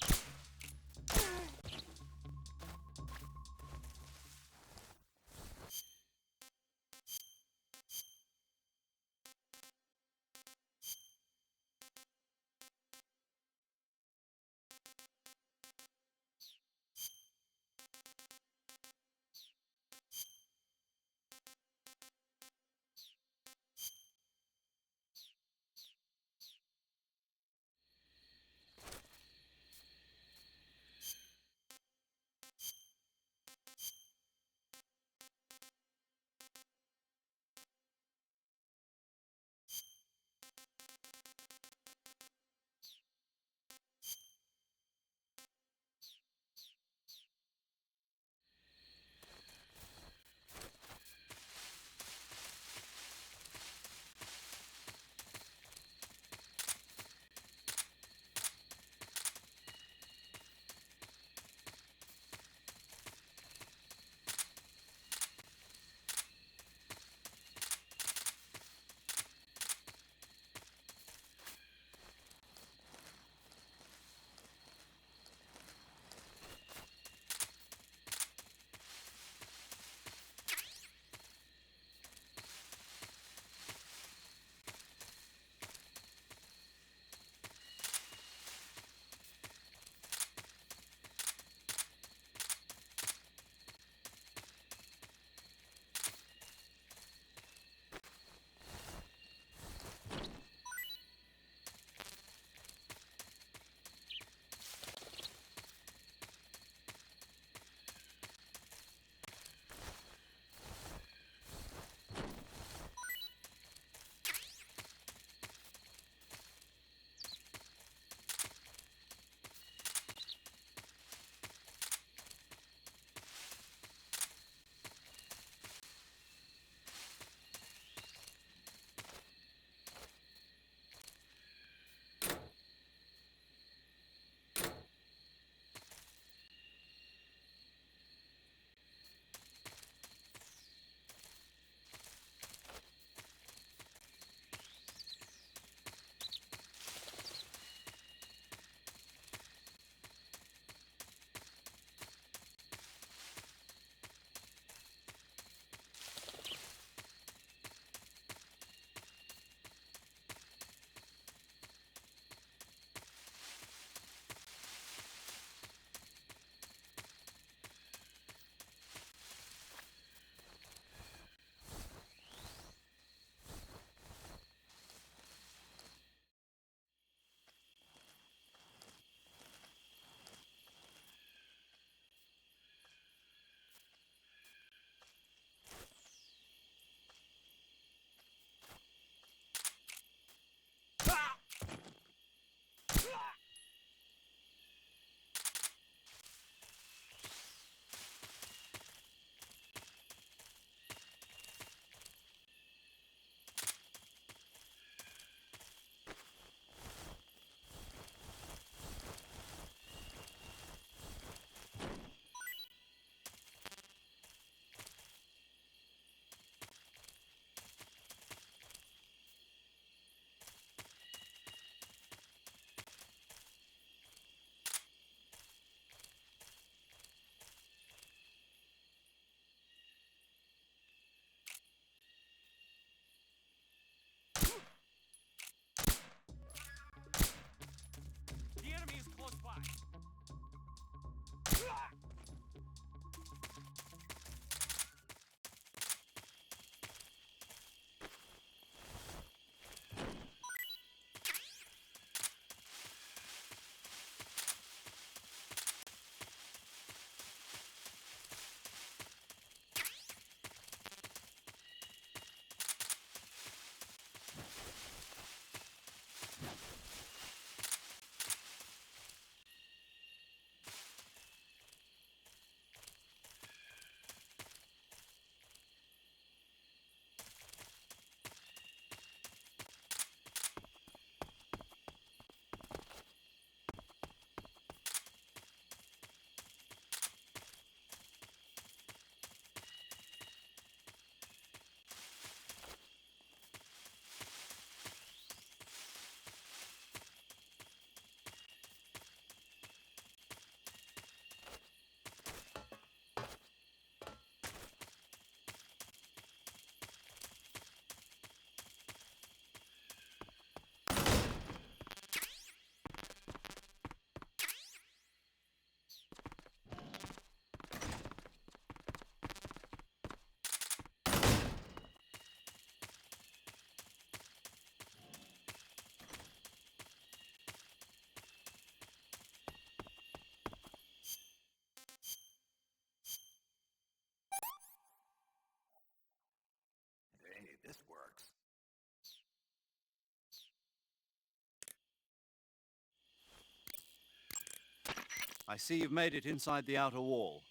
I see you've made it inside the outer wall.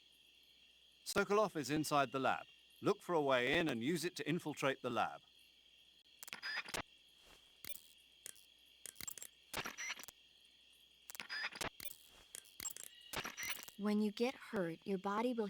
Sokolov is inside the lab. Look for a way in and use it to infiltrate the lab. When you get hurt, your body will...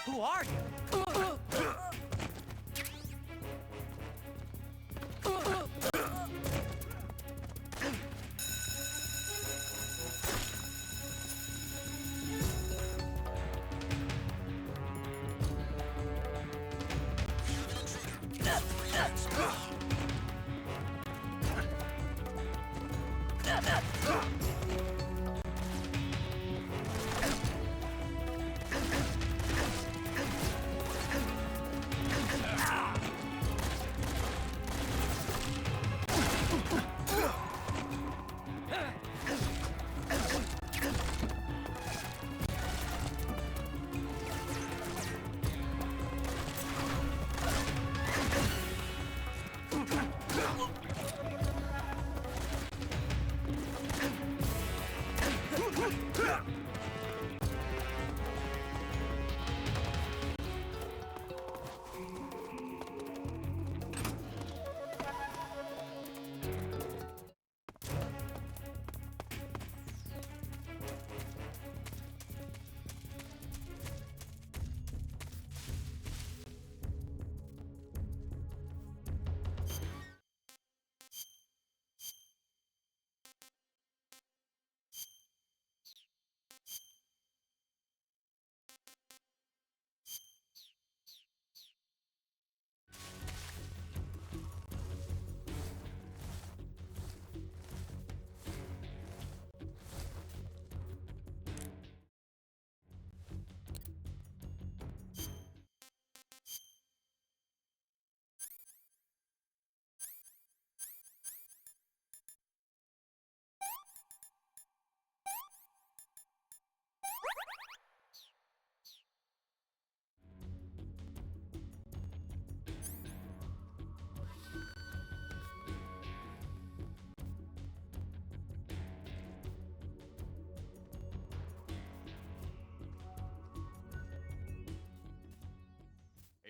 Who are you?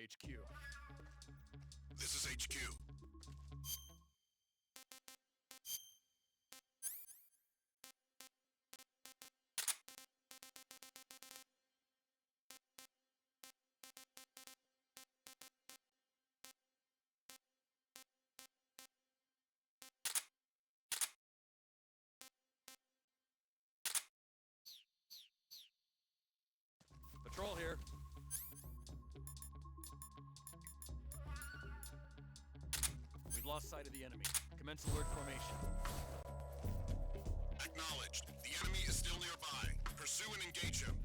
HQ. This is HQ. lost sight of the enemy. Commence alert formation. Acknowledged. The enemy is still nearby. Pursue and engage him.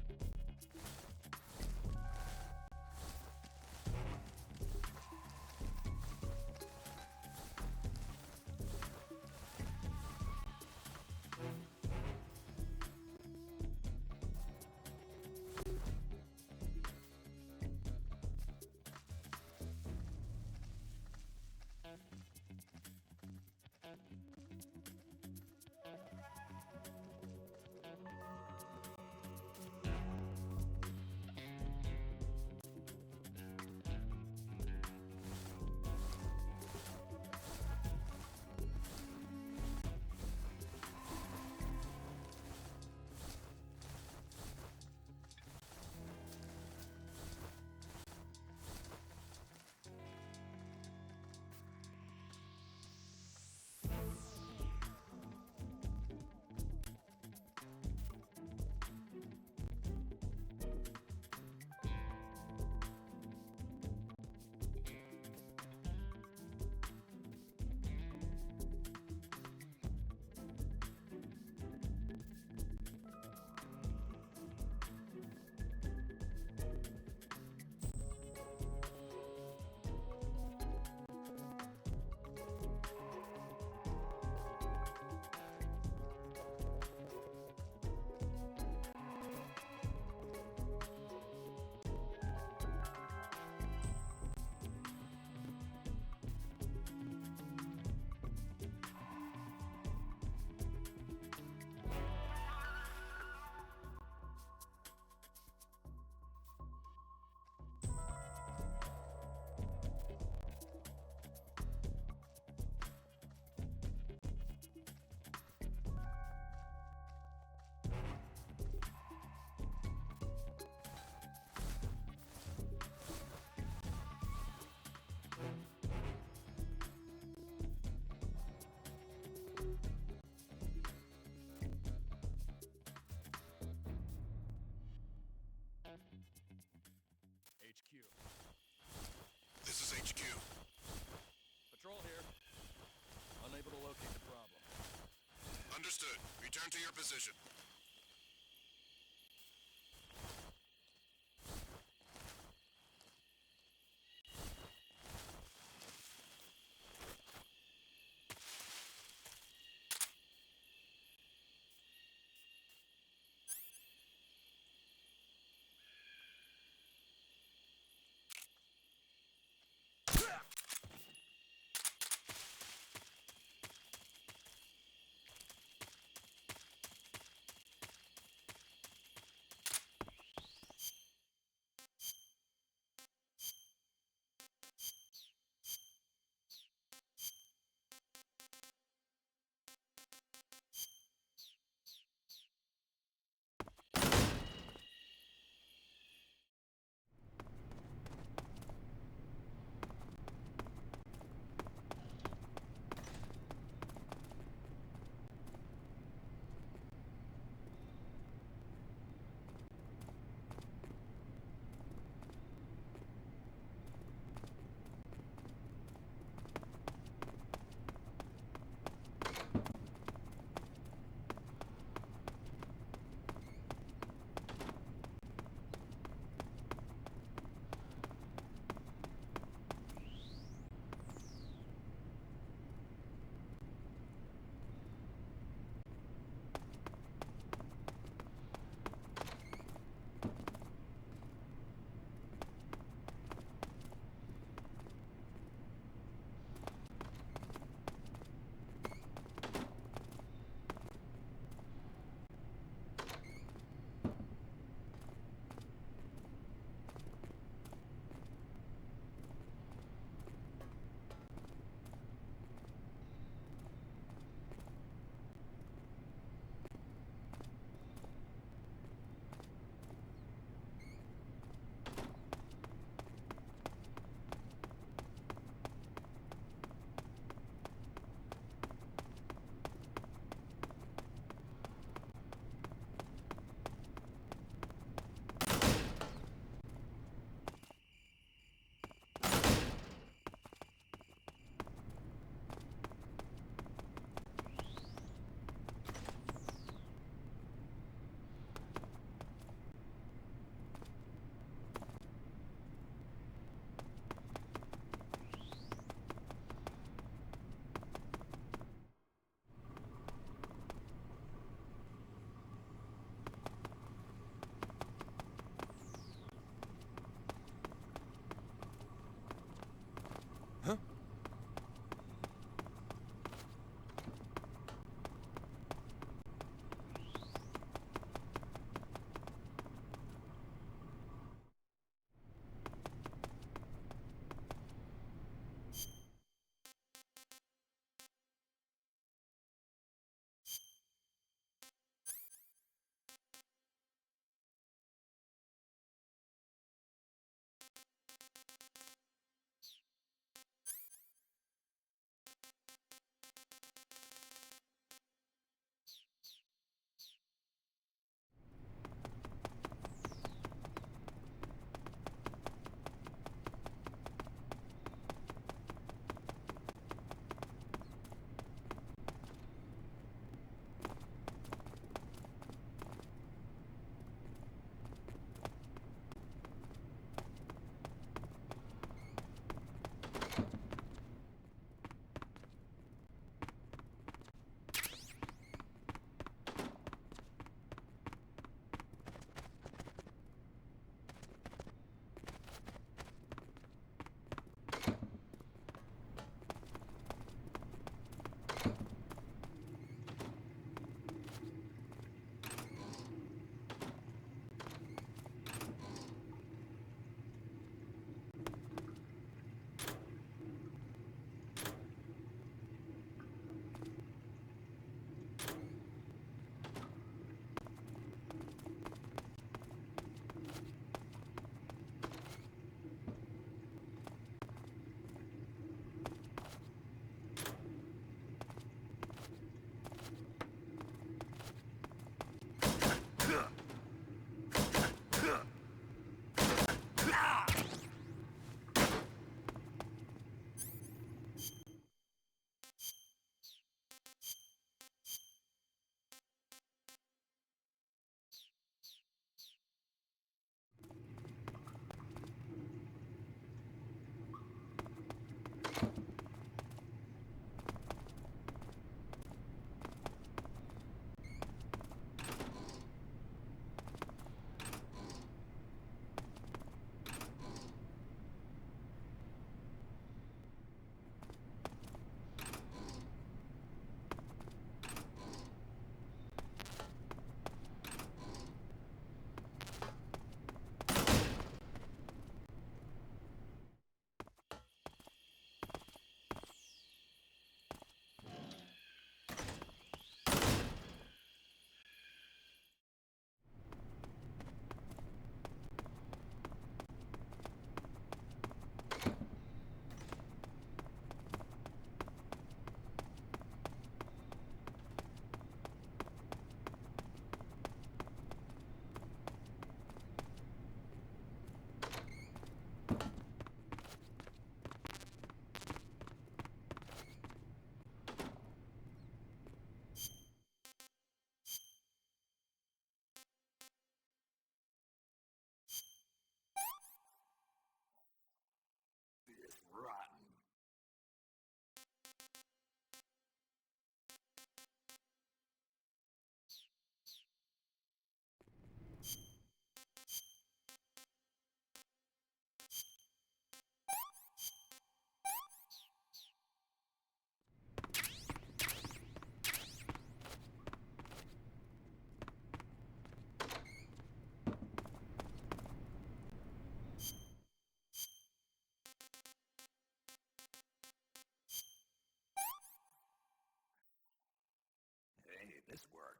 This works.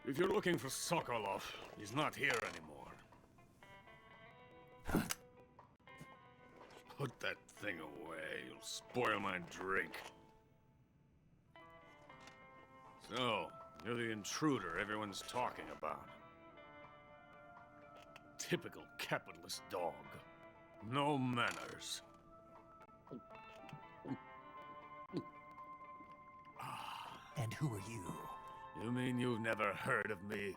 If you're looking for Sokolov, he's not here anymore. Put that thing away. You'll spoil my drink. So, you're the intruder everyone's talking about. Typical capitalist dog. No manners. And who are you? You mean you've never heard of me?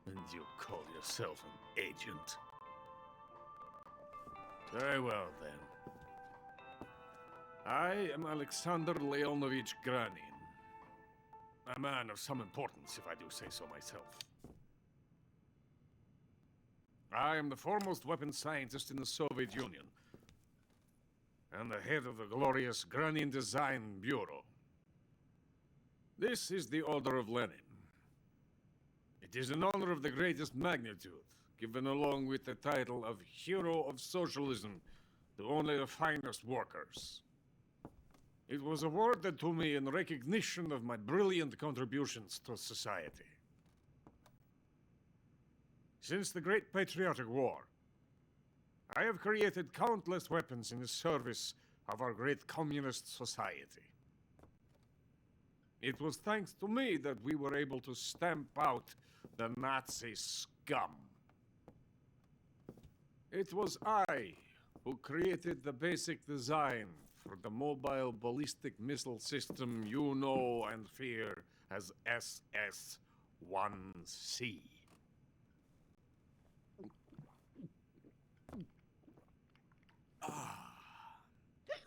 And you call yourself an agent? Very well, then. I am Alexander Leonovich Granin. A man of some importance, if I do say so myself. I am the foremost weapons scientist in the Soviet Union, and the head of the glorious Granin Design Bureau. This is the Order of Lenin. It is an honor of the greatest magnitude, given along with the title of Hero of Socialism to only the finest workers. It was awarded to me in recognition of my brilliant contributions to society. Since the Great Patriotic War, I have created countless weapons in the service of our great communist society. It was thanks to me that we were able to stamp out the Nazi scum. It was I who created the basic design for the mobile ballistic missile system you know and fear as SS-1C.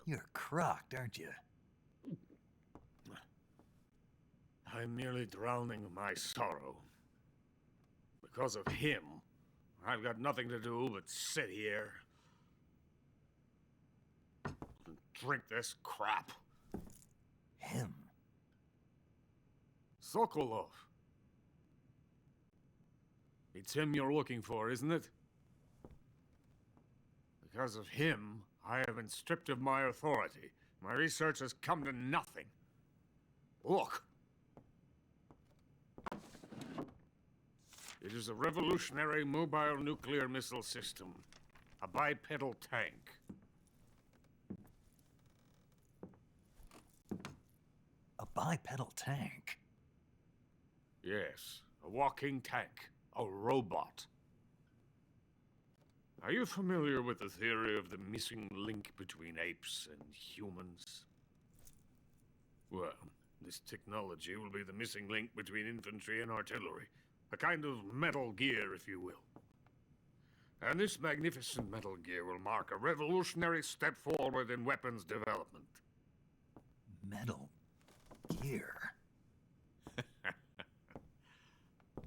You're crocked, aren't you? I'm merely drowning my sorrow. Because of him, I've got nothing to do but sit here and drink this crap. Him? Sokolov. It's him you're looking for, isn't it? Because of him, I have been stripped of my authority. My research has come to nothing. Look. It is a revolutionary mobile nuclear missile system. A bipedal tank. A bipedal tank? Yes, a walking tank. A robot. Are you familiar with the theory of the missing link between apes and humans? Well, this technology will be the missing link between infantry and artillery. A kind of metal gear, if you will. And this magnificent metal gear will mark a revolutionary step forward in weapons development. Metal gear?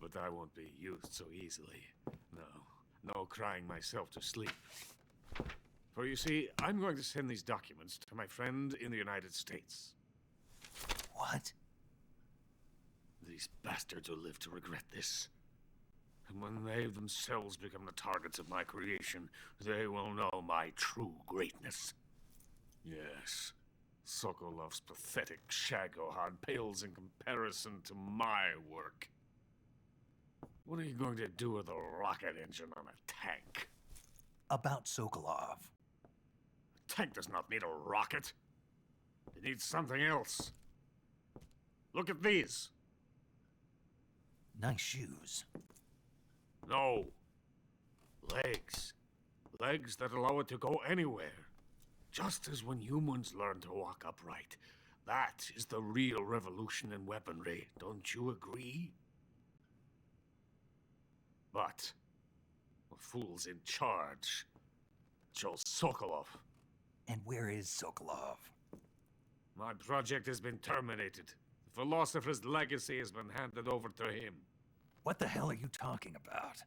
But I won't be used so easily. No crying myself to sleep. For you see, I'm going to send these documents to my friend in the United States. What? These bastards will live to regret this. And when they themselves become the targets of my creation, they will know my true greatness. Yes, Sokolov's pathetic shagohod pales in comparison to my work. What are you going to do with a rocket engine on a tank? About Sokolov. A tank does not need a rocket. It needs something else. Look at these. Nice shoes. No. Legs. Legs that allow it to go anywhere. Just as when humans learn to walk upright. That is the real revolution in weaponry. Don't you agree? But the fool's in charge. Joe Sokolov. And where is Sokolov? My project has been terminated. The philosopher's legacy has been handed over to him. What the hell are you talking about?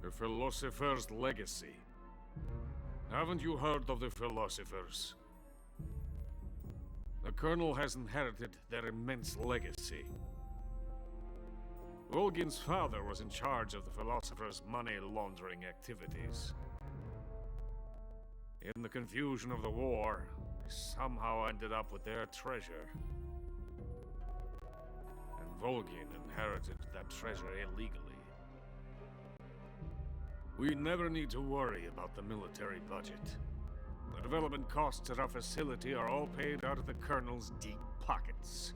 The philosopher's legacy. Haven't you heard of the philosophers? The Colonel has inherited their immense legacy. Volgin's father was in charge of the philosophers' money laundering activities. In the confusion of the war, I somehow ended up with their treasure. And Volgin inherited that treasure illegally. We never need to worry about the military budget. The development costs at our facility are all paid out of the Colonel's deep pockets.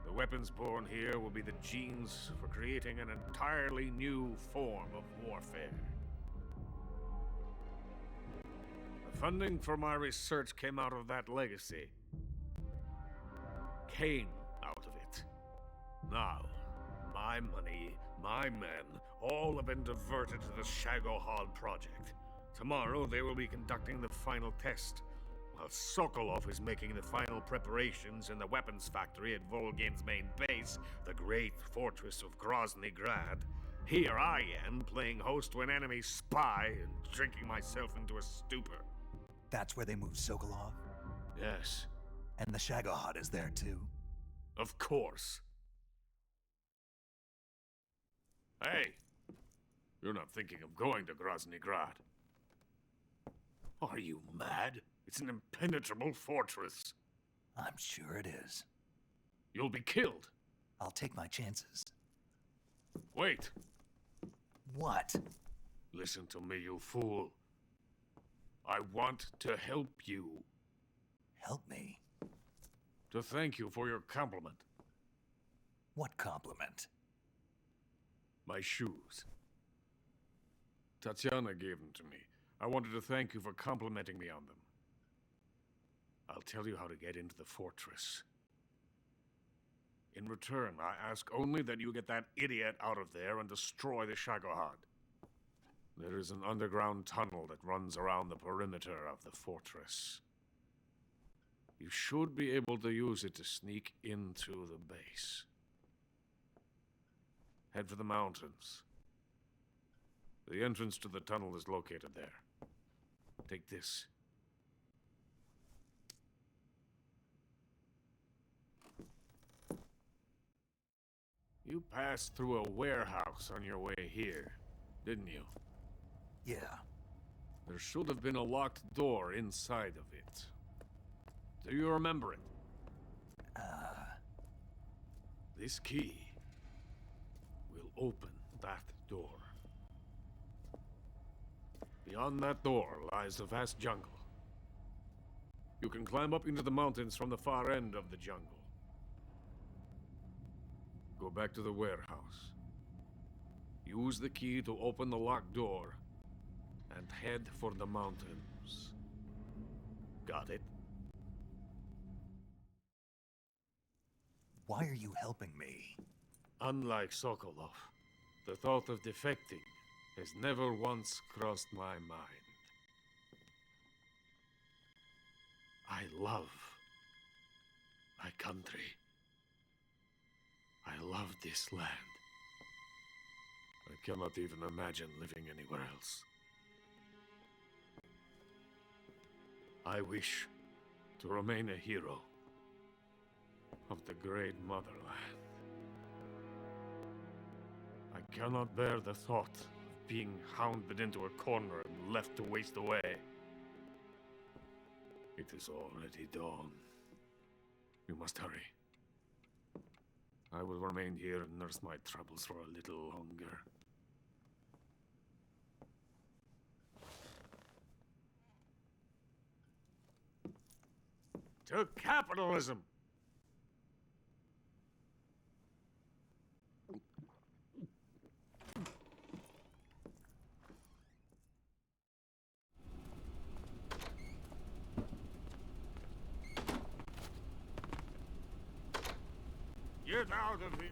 The weapons born here will be the genes for creating an entirely new form of warfare. The funding for my research came out of that legacy. Came out of it. Now, my money, my men, all have been diverted to the Shagohod project. Tomorrow they will be conducting the final test, while Sokolov is making the final preparations in the weapons factory at Volgin's main base, the great fortress of Grozny Grad. Here I am, playing host to an enemy spy and drinking myself into a stupor. That's where they moved Sokolov? Yes. And the Shagohod is there too? Of course. Hey! You're not thinking of going to Grozny Grad. Are you mad? It's an impenetrable fortress. I'm sure it is. You'll be killed. I'll take my chances. Wait. What? Listen to me, you fool. I want to help you. Help me? To thank you for your compliment. What compliment? My shoes. Tatiana gave them to me. I wanted to thank you for complimenting me on them. I'll tell you how to get into the fortress. In return, I ask only that you get that idiot out of there and destroy the Shagohod. There is an underground tunnel that runs around the perimeter of the fortress. You should be able to use it to sneak into the base. Head for the mountains. The entrance to the tunnel is located there. Take this. You passed through a warehouse on your way here, didn't you? Yeah. There should have been a locked door inside of it. Do you remember it? This key will open that door. Beyond that door lies a vast jungle. You can climb up into the mountains from the far end of the jungle. Go back to the warehouse. Use the key to open the locked door and head for the mountains. Got it? Why are you helping me? Unlike Sokolov, the thought of defecting has never once crossed my mind. I love my country. I love this land. I cannot even imagine living anywhere else. I wish to remain a hero of the great motherland. I cannot bear the thought of being hounded into a corner and left to waste away. It is already dawn. You must hurry. I will remain here and nurse my troubles for a little longer. To capitalism! Get out of here!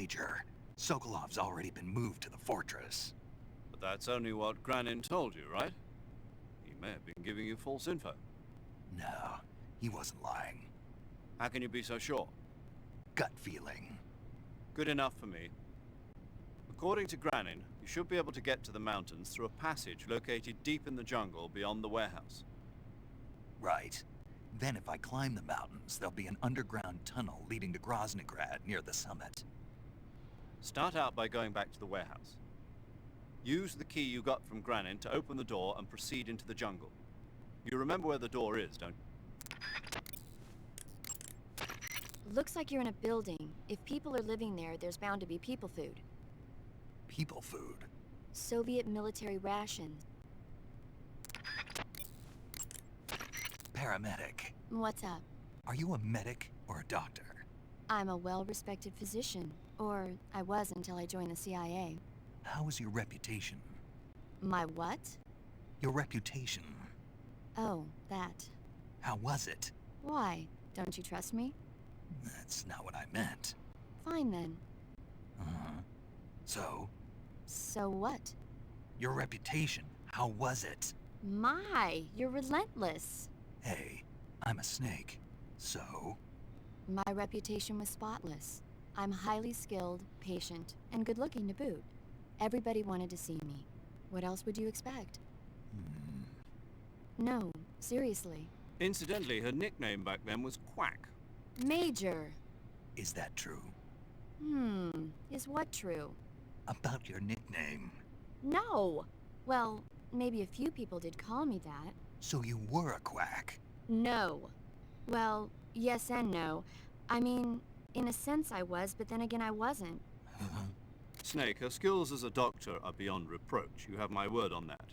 Major. Sokolov's already been moved to the fortress. But that's only what Granin told you, right? He may have been giving you false info. No, he wasn't lying. How can you be so sure? Gut feeling. Good enough for me. According to Granin, you should be able to get to the mountains through a passage located deep in the jungle beyond the warehouse. Right. Then if I climb the mountains, there'll be an underground tunnel leading to Groznygrad near the summit. Start out by going back to the warehouse. Use the key you got from Granin to open the door and proceed into the jungle. You remember where the door is, don't you? Looks like you're in a building. If people are living there, there's bound to be people food. People food? Soviet military rations. Paramedic. What's up? Are you a medic or a doctor? I'm a well-respected physician. Or I was until I joined the CIA. How is your reputation? My what? Your reputation. Oh, that. How was it? Why? Don't you trust me? That's not what I meant. Fine then. Uh-huh. So? So what? Your reputation. How was it? My, you're relentless. Hey, I'm a snake. So? My reputation was spotless. I'm highly skilled, patient, and good-looking to boot. Everybody wanted to see me. What else would you expect? No, seriously. Incidentally, her nickname back then was Quack. Major. Is that true? Is what true? About your nickname. No! Well, maybe a few people did call me that. So you were a quack? No. Well, yes and no. I mean, in a sense I was, but then again I wasn't. Snake, her skills as a doctor are beyond reproach. You have my word on that.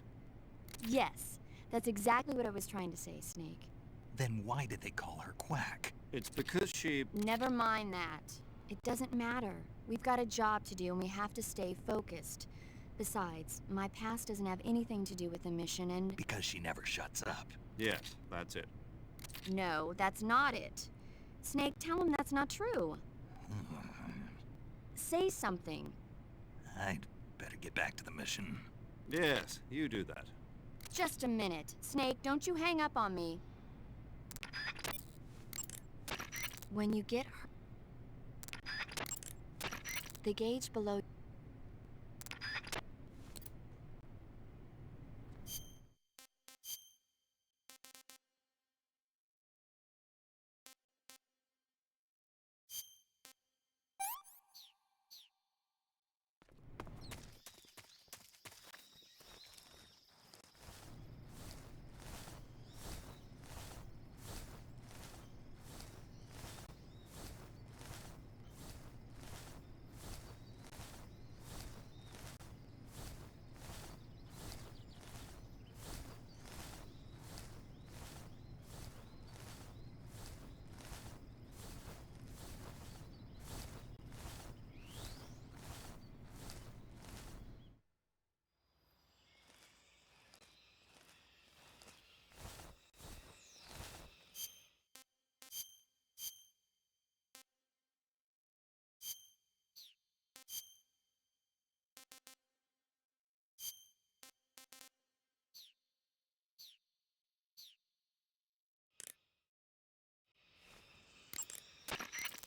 Yes, that's exactly what I was trying to say, Snake. Then why did they call her Quack? It's because she... Never mind that. It doesn't matter. We've got a job to do and we have to stay focused. Besides, my past doesn't have anything to do with the mission and... Because she never shuts up. Yes, that's it. No, that's not it. Snake, tell him that's not true. Say something. I'd better get back to the mission. Yes, you do that. Just a minute. Snake, don't you hang up on me. When you get the gauge below...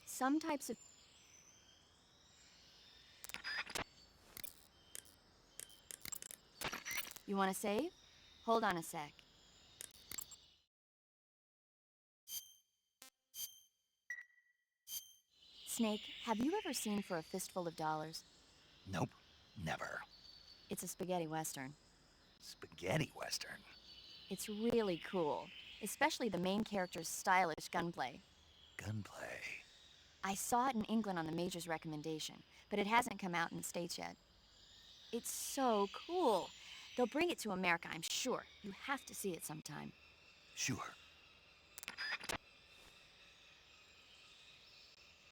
Some types of... You want to save? Hold on a sec. Snake, have you ever seen For a Fistful of Dollars? Nope, never. It's a spaghetti western. Spaghetti western? It's really cool, especially the main character's stylish gunplay. Gunplay? I saw it in England on the Major's recommendation, but it hasn't come out in the States yet. It's so cool. They'll bring it to America, I'm sure. You have to see it sometime. Sure.